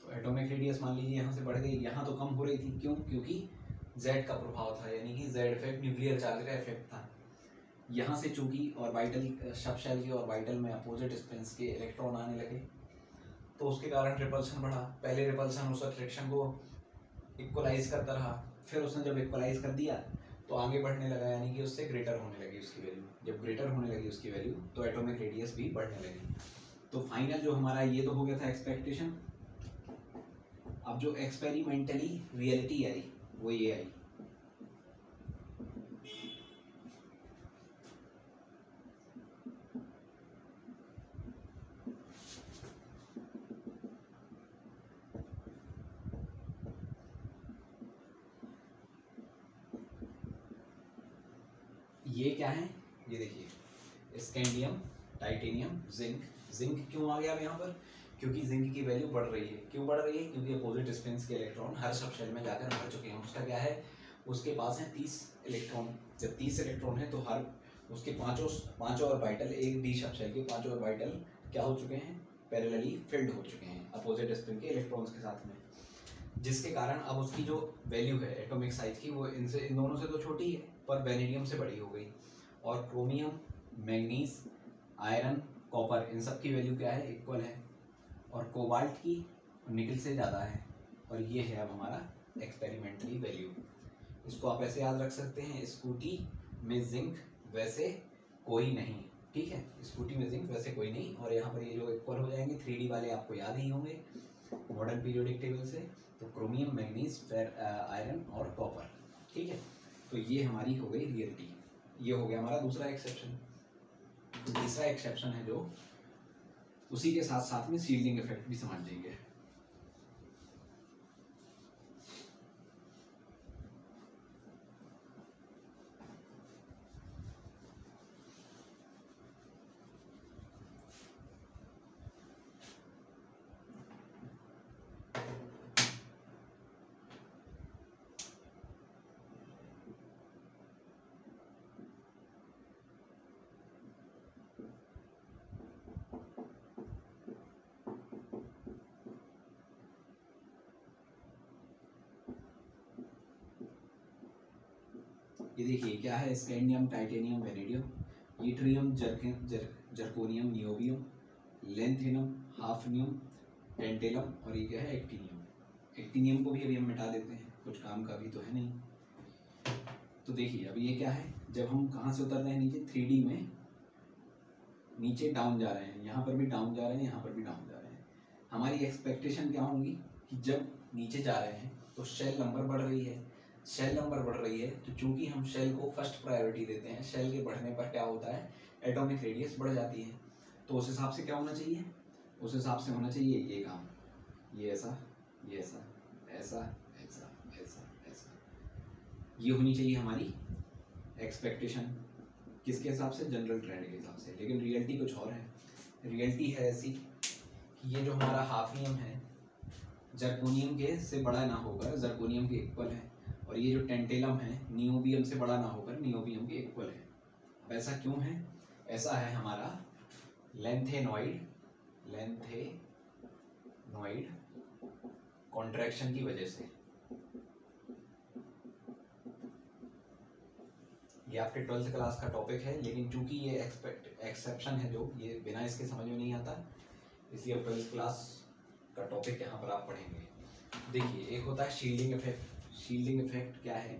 तो एटॉमिक रेडियस मान लीजिए यहाँ से बढ़ गई, यहाँ तो कम हो रही थी, क्यों, क्योंकि जेड का प्रभाव था, यानी कि जेड इफेक्ट न्यूक्लियर चार्ज का इफेक्ट था। यहाँ से चूंकि ऑर्बिटल सब शेल के ऑर्बिटल में अपोजिट स्पिन्स के इलेक्ट्रॉन आने लगे, तो उसके कारण रिपल्शन बढ़ा। पहले रिपल्शन उस अट्रैक्शन को इक्वलाइज करता रहा, फिर उसने जब इक्वलाइज कर दिया तो आगे बढ़ने लगा, यानी कि उससे ग्रेटर होने लगी उसकी वैल्यू। जब ग्रेटर होने लगी उसकी वैल्यू, तो एटॉमिक रेडियस भी बढ़ने लगी। तो फाइनल जो हमारा ये तो हो गया था एक्सपेक्टेशन। अब जो एक्सपेरिमेंटली रियलिटी आई वो ये आई। ये क्या है, ये देखिए, स्कैंडियम, टाइटेनियम, जिंक। जिंक क्यों आ गया अब यहाँ पर, क्योंकि जिंक की वैल्यू बढ़ रही है। क्यों बढ़ रही है, क्योंकि अपोजिट स्पिन्स के इलेक्ट्रॉन हर सब शेल में जाकर भर चुके हैं। उसका क्या है, उसके पास है 30 इलेक्ट्रॉन। जब 30 इलेक्ट्रॉन है तो हर उसके पांचों ऑर्बिटल, एक डी सब शेल के पांचों ऑर्बिटल क्या हो चुके हैं, पैरेलली फिल्ड हो चुके हैं अपोजिट स्पिन के इलेक्ट्रॉन्स के साथ में, जिसके कारण अब उसकी जो वैल्यू है एटॉमिक साइज की वो इन दोनों से तो छोटी है, पर वेनेडियम से बड़ी हो गई। और क्रोमियम, मैग्नीज, आयरन, कॉपर, इन सब की वैल्यू क्या है, इक्वल है। और कोबाल्ट की निकल से ज़्यादा है। और ये है अब हमारा एक्सपेरिमेंटली वैल्यू। इसको आप ऐसे याद रख सकते हैं, स्कूटी में जिंक वैसे कोई नहीं, ठीक है, स्कूटी में जिंक वैसे कोई नहीं। और यहाँ पर ये जो इक्वल हो जाएंगे 3D वाले आपको याद ही होंगे मॉडर्न पीरियोडिक टेबल से। तो क्रोमियम, मैग्नीज, आयरन और कॉपर, ठीक है। तो ये हमारी हो गई रियलिटी। ये हो गया हमारा दूसरा एक्सेप्शन। तो तीसरा एक्सेप्शन है जो उसी के साथ साथ में शील्डिंग इफेक्ट भी समझ जाएंगे। ये देखिए क्या है, scandium, titanium, vanadium, yttrium, zirconium, niobium, lanthanum, hafnium, tantalum, और ये क्या है, एक्टिनियम। एक्टिनियम को भी अभी हम मिटा देते हैं, कुछ काम का भी तो है नहीं। तो देखिए अब ये क्या है, जब हम कहाँ से उतर रहे हैं नीचे, 3D में नीचे डाउन जा रहे हैं, यहाँ पर भी डाउन जा रहे हैं, यहाँ पर भी डाउन जा रहे हैं। हमारी एक्सपेक्टेशन क्या होंगी कि जब नीचे जा रहे हैं तो शेल नंबर बढ़ रही है। शेल नंबर बढ़ रही है तो चूंकि हम शेल को फर्स्ट प्रायोरिटी देते हैं, शेल के बढ़ने पर क्या होता है, एटॉमिक रेडियस बढ़ जाती है। तो उस हिसाब से क्या होना चाहिए, उस हिसाब से होना चाहिए ये काम, ये ऐसा, ये ऐसा, ऐसा, ऐसा, ऐसा, ऐसा, ये होनी चाहिए हमारी एक्सपेक्टेशन। किसके हिसाब से, जनरल ट्रेंड के हिसाब से। लेकिन रियलिटी कुछ और है। रियलिटी है ऐसी कि ये जो हमारा हाफनियम है जर्कोनियम के से बड़ा ना होकर जर्कोनियम के इक्वल है, और ये जो टेंटेलम है नियोबियम से बड़ा ना होकर नियोबियम के इक्वल है। अब ऐसा क्यों है, ऐसा है हमारा लेंथेनॉइड कॉन्ट्रैक्शन की वजह से, ये आपके 12th क्लास का टॉपिक है, लेकिन चूंकि ये एक्सेप्शन है जो ये बिना इसके समझ में नहीं आता, इसलिए 12th क्लास का टॉपिक यहाँ पर आप पढ़ेंगे। देखिए, एक होता है शील्डिंग इफेक्ट। शील्डिंग इफेक्ट क्या है,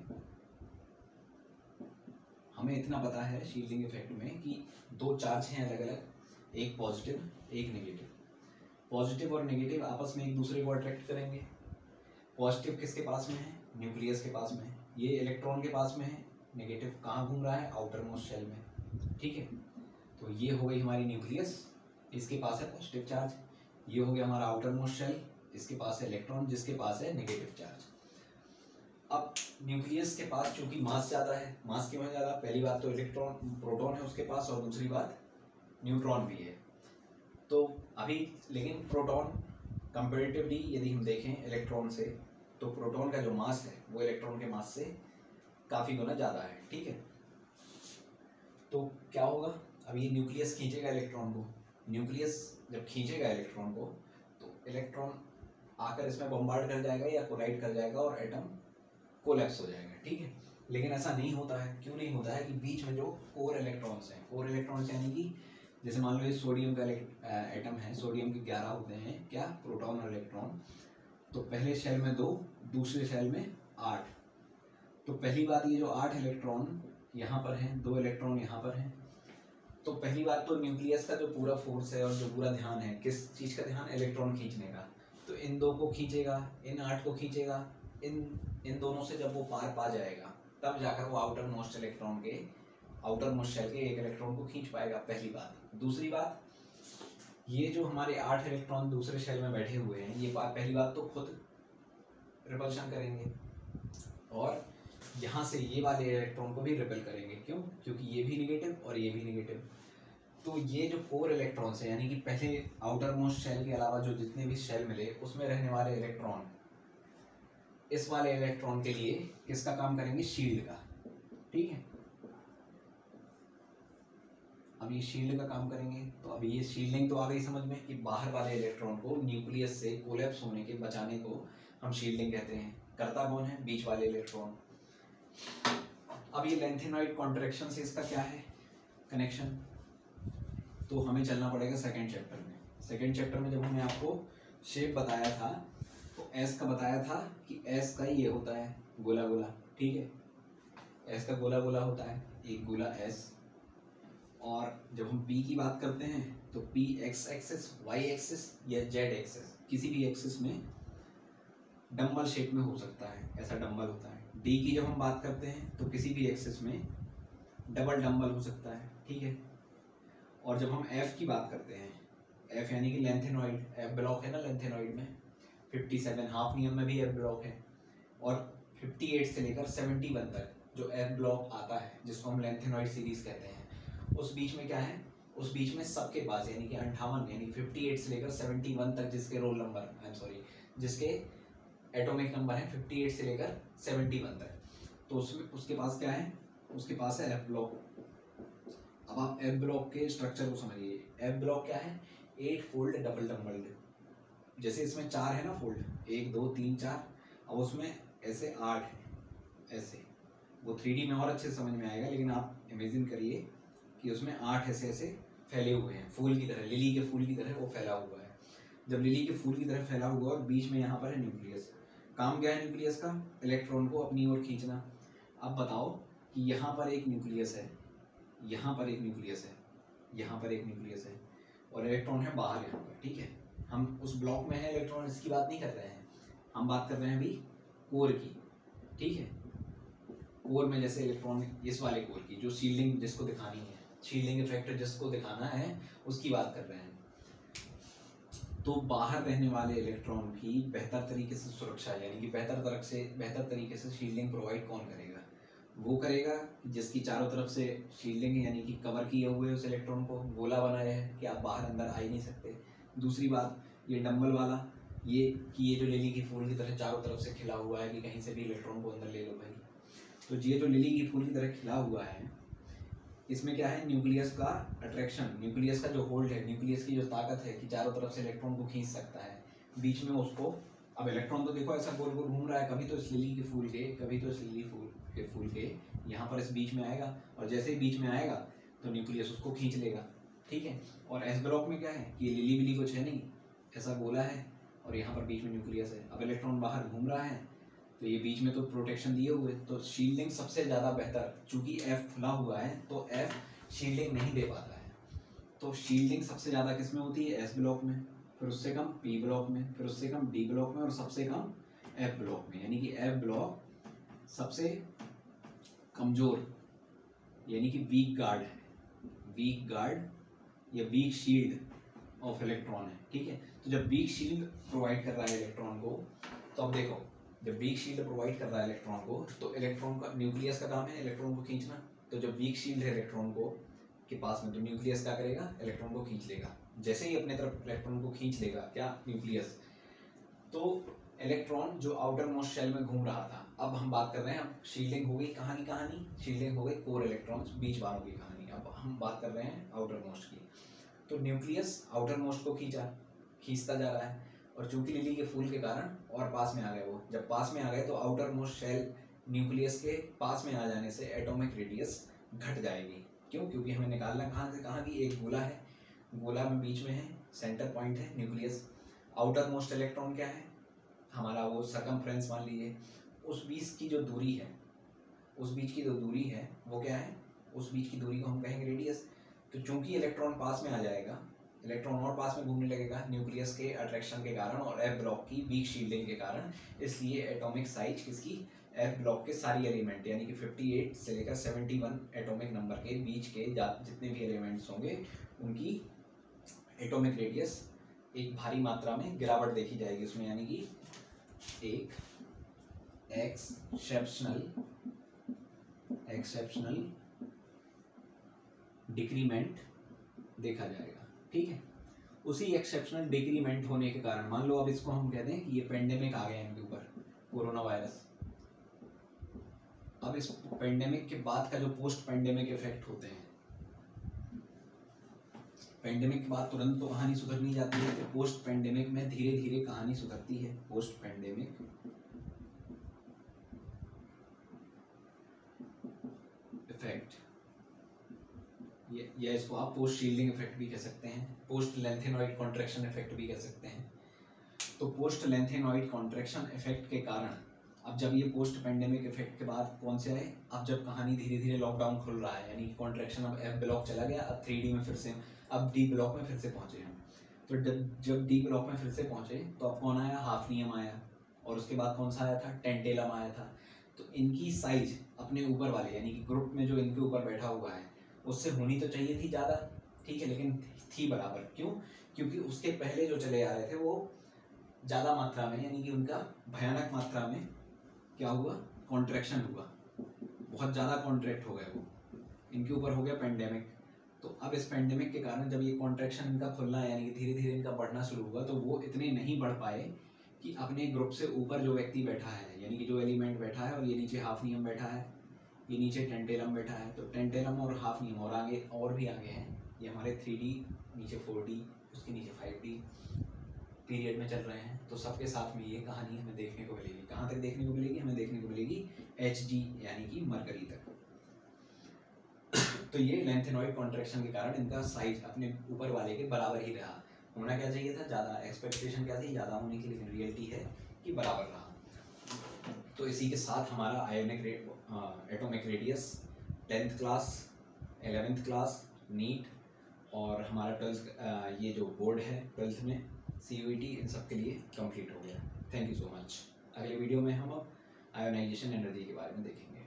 हमें इतना पता है शील्डिंग इफेक्ट में कि दो चार्ज हैं अलग अलग, एक पॉजिटिव एक नेगेटिव। पॉजिटिव और नेगेटिव आपस में एक दूसरे को अट्रैक्ट करेंगे। पॉजिटिव किसके पास में है, न्यूक्लियस के पास में है, ये इलेक्ट्रॉन के पास में है। नेगेटिव कहाँ घूम रहा है, आउटर मोस्ट शेल में, ठीक है। तो ये हो गई हमारी न्यूक्लियस, इसके पास है पॉजिटिव चार्ज। ये हो गया हमारा आउटर मोस्ट शेल, इसके पास है इलेक्ट्रॉन जिसके पास है नेगेटिव चार्ज। अब न्यूक्लियस के पास चूंकि मास ज़्यादा है, मास क्यों है ज़्यादा, पहली बात तो इलेक्ट्रॉन प्रोटॉन है उसके पास, और दूसरी बात न्यूट्रॉन भी है। तो अभी लेकिन प्रोटॉन कंपेरेटिवली यदि हम देखें इलेक्ट्रॉन से, तो प्रोटॉन का जो मास है वो इलेक्ट्रॉन के मास से काफ़ी गुना ज़्यादा है, ठीक है। तो क्या होगा, अब ये न्यूक्लियस खींचेगा इलेक्ट्रॉन को, न्यूक्लियस जब खींचेगा इलेक्ट्रॉन को तो इलेक्ट्रॉन आकर इसमें बम्बार्ड कर जाएगा या कोलाइड कर जाएगा और एटम कोलैप्स हो जाएगा, ठीक है। लेकिन ऐसा नहीं होता है, क्यों नहीं होता है कि बीच में जो कोर इलेक्ट्रॉन्स हैं, कोर इलेक्ट्रॉन्स यानी कि जैसे मान लो ये सोडियम का एटम है, सोडियम के 11 होते हैं क्या, प्रोटॉन और इलेक्ट्रॉन। तो पहले शेल में 2, दूसरे शेल में 8। तो पहली बात, ये जो 8 इलेक्ट्रॉन यहाँ पर हैं, 2 इलेक्ट्रॉन यहाँ पर हैं, तो पहली बात तो न्यूक्लियस का जो पूरा फोर्स है और जो पूरा ध्यान है, किस चीज़ का ध्यान, इलेक्ट्रॉन खींचने का। तो इन 2 को खींचेगा, इन 8 को खींचेगा, इन दोनों से जब वो पार पा जाएगा तब जाकर वो आउटर मोस्ट इलेक्ट्रॉन के, आउटर मोस्ट शेल के एक इलेक्ट्रॉन को खींच पाएगा, पहली बात। दूसरी बात, ये जो हमारे 8 इलेक्ट्रॉन दूसरे शेल में बैठे हुए हैं, ये पहली बात तो खुद रिपल्शन करेंगे और यहाँ से ये वाले इलेक्ट्रॉन को भी रिपेल करेंगे। क्यों, क्योंकि ये भी निगेटिव और ये भी निगेटिव। तो ये जो कोर इलेक्ट्रॉन्स है, यानी कि पहले आउटर मोस्ट शेल के अलावा जो जितने भी शेल मिले उसमें रहने वाले इलेक्ट्रॉन इस वाले इलेक्ट्रॉन के लिए किसका काम करेंगे, शील्ड का, ठीक है। अब ये शील्ड का काम करेंगे, तो अब ये शील्डिंग तो आ गई समझ में कि बाहर वाले इलेक्ट्रॉन को न्यूक्लियस से कोलैप्स होने के बचाने को हम शील्डिंग कहते हैं। करता कौन है, बीच वाले इलेक्ट्रॉन। अब ये लेंथेनॉइड कॉन्ट्रैक्शन से इसका क्या है कनेक्शन, तो हमें चलना पड़ेगा सेकेंड चैप्टर में। सेकेंड चैप्टर में जब हमने आपको शेप बताया था तो एस का बताया था कि एस का ये होता है गोला गोला, ठीक है। एस का गोला गोला होता है, एक गोला एस। और जब हम पी की बात करते हैं तो p x axis, y axis या जेड एक्सिस, किसी भी एक्सिस में डम्बल शेप में हो सकता है, ऐसा डम्बल होता है। डी की जब हम बात करते हैं तो किसी भी एक्सिस में डबल डम्बल हो सकता है, ठीक है। और जब हम एफ की बात करते हैं, एफ यानी कि लेंथेनॉइड, एफ ब्लॉक है ना लेंथेनॉइड में, 57 हाफ नियम में भी एफ ब्लॉक है, और 58 से लेकर 71 तक जो एफ ब्लॉक आता है जिसको हम लेंथेनॉइड सीरीज कहते हैं, उस बीच में क्या है, उस बीच में सबके पास यानी कि 58 यानी 58 से लेकर 71 तक जिसके roll number, I am sorry, जिसके एटॉमिक नंबर है 58 से लेकर 71 तक, तो उसमें उसके पास क्या है, उसके पास है एफ ब्लॉक। अब आप एफ ब्लॉक के स्ट्रक्चर को समझिए। एफ ब्लॉक क्या है, 8 फोल्ड डबल डम्बल्ड, जैसे इसमें 4 है ना फोल्ड, 1 2 3 4, अब उसमें ऐसे 8 है, ऐसे। वो 3D में और अच्छे से समझ में आएगा, लेकिन आप इमेजिन करिए कि उसमें 8 ऐसे ऐसे फैले हुए हैं, फूल की तरह, लिली के फूल की तरह वो फैला हुआ है। जब लिली के फूल की तरह फैला हुआ और बीच में यहाँ पर है न्यूक्लियस, काम क्या है न्यूक्लियस का, इलेक्ट्रॉन को अपनी ओर खींचना। अब बताओ कि यहाँ पर एक न्यूक्लियस है, यहाँ पर एक न्यूक्लियस है, यहाँ पर एक न्यूक्लियस है, और इलेक्ट्रॉन है बाहर यहाँ पर, ठीक है। हम उस ब्लॉक में है इलेक्ट्रॉन, इसकी बात नहीं कर रहे हैं, हम बात कर रहे हैं अभी कोर की, ठीक है। कोर में जैसे इलेक्ट्रॉन, इस वाले कोर की जो शील्डिंग जिसको दिखानी है, शील्डिंग इफेक्ट जिसको दिखाना है, उसकी बात कर रहे हैं। तो बाहर रहने वाले इलेक्ट्रॉन की बेहतर तरीके से सुरक्षा, यानी कि बेहतर तरीके से शील्डिंग प्रोवाइड कौन करेगा, वो करेगा जिसकी चारों तरफ से शील्डिंग यानी कि कवर किए हुए उस इलेक्ट्रॉन को, गोला बनाया है कि आप बाहर अंदर आ ही नहीं सकते। दूसरी बात, ये डंबल वाला, ये कि ये जो लिली की फूल की तरह चारों तरफ से खिला हुआ है कि कहीं से भी इलेक्ट्रॉन को अंदर ले लो भाई। तो ये जो लिली की फूल की तरह खिला हुआ है, इसमें क्या है, न्यूक्लियस का अट्रैक्शन, न्यूक्लियस का जो होल्ड है, न्यूक्लियस की जो ताकत है कि चारों तरफ से इलेक्ट्रॉन को खींच सकता है, बीच में उसको अब इलेक्ट्रॉन तो देखो ऐसा गोल गोल घूम रहा है, कभी तो इस लिली के फूल के, कभी तो इस लिली फूल के यहाँ पर इस बीच में आएगा, और जैसे ही बीच में आएगा तो न्यूक्लियस उसको खींच लेगा, ठीक है। और एस ब्लॉक में क्या है कि ये लिली विली कुछ है नहीं, ऐसा गोला है और यहाँ पर बीच में न्यूक्लियस है। अब इलेक्ट्रॉन बाहर घूम रहा है तो ये बीच में तो प्रोटेक्शन दिए हुए, तो शील्डिंग सबसे ज़्यादा बेहतर, चूंकि एफ खुला हुआ है तो एफ शील्डिंग नहीं दे पाता है, तो शील्डिंग सबसे ज़्यादा किस में होती है, एस ब्लॉक में, फिर उससे कम पी ब्लॉक में, फिर उससे कम डी ब्लॉक में, और सबसे कम एफ ब्लॉक में। यानी कि एफ ब्लॉक सबसे कमजोर यानी कि वीक गार्ड है, वीक गार्ड या वीक शील्ड ऑफ इलेक्ट्रॉन है, ठीक है। तो जब वीक शील्ड प्रोवाइड कर रहा है इलेक्ट्रॉन को, तो अब देखो जब वीक शील्ड प्रोवाइड कर रहा है इलेक्ट्रॉन को, तो इलेक्ट्रॉन का, न्यूक्लियस का काम है इलेक्ट्रॉन को खींचना, तो जब वीक शील्ड है इलेक्ट्रॉन को के पास में, तो न्यूक्लियस क्या करेगा, इलेक्ट्रॉन को खींच लेगा। जैसे ही अपने तरफ इलेक्ट्रॉन को खींच लेगा क्या, न्यूक्लियस, तो इलेक्ट्रॉन जो आउटर मोस्ट शेल में घूम रहा था, अब हम बात कर रहे हैं, अब शील्डिंग हो गई, कहानी शील्डिंग हो गई कोर इलेक्ट्रॉन्स बीच वालों की कहानी, अब हम बात कर रहे हैं आउटर मोस्ट की। तो न्यूक्लियस आउटर मोस्ट को खींचता जा रहा है, और चूंकि लिली के फूल के कारण और पास में आ गए, वो जब पास में आ गए तो आउटर मोस्ट शेल न्यूक्लियस के पास में आ जाने से एटॉमिक रेडियस घट जाएगी। क्यों, क्योंकि हमें निकालना कहाँ से कहाँ की, एक गोला है, गोला में बीच में है, सेंटर पॉइंट है न्यूक्लियस, आउटर मोस्ट इलेक्ट्रॉन क्या है हमारा, वो सरकमफ्रेंस मान लीजिए, उस बीच की जो दूरी है, उस बीच की जो दूरी है वो क्या है, उस बीच की दूरी को हम कहेंगे रेडियस। तो चूंकि इलेक्ट्रॉन पास में आ जाएगा, इलेक्ट्रॉन और पास में घूमने लगेगा न्यूक्लियस के अट्रैक्शन के कारण और एफ ब्लॉक की वीक शील्डिंग के कारण, इसलिए एटॉमिक साइज किसकी, एफ ब्लॉक के सारी एलिमेंट यानी कि 58 से लेकर 71 एटॉमिक नंबर के बीच के जितने भी एलिमेंट्स होंगे उनकी एटॉमिक रेडियस एक भारी मात्रा में गिरावट देखी जाएगी उसमें, यानी कि एक एक्सेप्शनल डिक्रीमेंट देखा जाएगा, ठीक है। उसी एक्सेप्शनल डिक्रीमेंट होने के कारण, मान लो अब इसको हम कहते हैं कि ये पेंडेमिक आ गया इनके ऊपर, कोरोना वायरस, अब इस पेंडेमिक के बाद का जो पोस्ट पेंडेमिक इफेक्ट होते हैं, पेंडेमिक के बाद तुरंत तो कहानी सुधर नहीं जाती है, तो पोस्ट पेंडेमिक में धीरे धीरे कहानी सुधरती है। पोस्ट पेंडेमिक इफेक्ट, या इसको आप पोस्ट शील्डिंग इफेक्ट भी कह सकते हैं, पोस्ट लेंथेनॉइड कॉन्ट्रैक्शन इफेक्ट भी कह सकते हैं। तो पोस्ट लेंथेनॉइड कॉन्ट्रैक्शन इफेक्ट के कारण, अब जब ये पोस्ट पेंडेमिक इफेक्ट के बाद कौन से आए, अब जब कहानी धीरे धीरे लॉकडाउन खुल रहा है, यानी कॉन्ट्रैक्शन अब एफ ब्लॉक चला गया, अब 3D में फिर से, अब डी ब्लॉक में फिर से पहुंचे हम। तो जब डी ब्लॉक में फिर से पहुंचे तो अब कौन आया, हाफनियम आया, और उसके बाद कौन सा आया था, टेंटेलम आया था। तो इनकी साइज अपने ऊपर वाले यानी कि ग्रुप में जो इनके ऊपर बैठा हुआ है उससे होनी तो चाहिए थी ज़्यादा, ठीक है, लेकिन थी बराबर। क्यों, क्योंकि उसके पहले जो चले आ रहे थे वो ज़्यादा मात्रा में, यानी कि उनका भयानक मात्रा में क्या हुआ, कॉन्ट्रैक्शन हुआ, बहुत ज़्यादा कॉन्ट्रैक्ट हो गए वो, इनके ऊपर हो गया पेंडेमिक। तो अब इस पेंडेमिक के कारण जब ये कॉन्ट्रैक्शन इनका खुलना है, यानी कि धीरे धीरे इनका बढ़ना शुरू हुआ, तो वो इतने नहीं बढ़ पाए कि अपने ग्रुप से ऊपर जो व्यक्ति बैठा है, यानी कि जो एलिमेंट बैठा है, और ये नीचे हाफनियम बैठा है, ये नीचे टेंटेलम बैठा है, तो टेंटेलम और हाफनियम और आगे और भी आगे हैं, ये हमारे 3D, नीचे 4D, उसके नीचे 5D पीरियड में चल रहे हैं। तो सबके साथ में ये कहानी हमें देखने को मिलेगी, कहाँ तक देखने को मिलेगी, हमें देखने को मिलेगी Hg यानी कि मरकरी तक। तो ये लेंथेनॉइड कॉन्ट्रैक्शन के कारण इनका साइज अपने ऊपर वाले के बराबर ही रहा, होना क्या चाहिए था ज़्यादा, एक्सपेक्टेशन क्या थी ज़्यादा होने की, लेकिन रियलिटी है कि बराबर रहा। तो इसी के साथ हमारा ionic atomic radius 10th class, 11th class, NEET और हमारा 12th ये जो बोर्ड है 12th में CUET, इन सब के लिए कंप्लीट हो गया। Thank you so much. अगले वीडियो में हम अब आयोनाइजेशन एनर्जी के बारे में देखेंगे।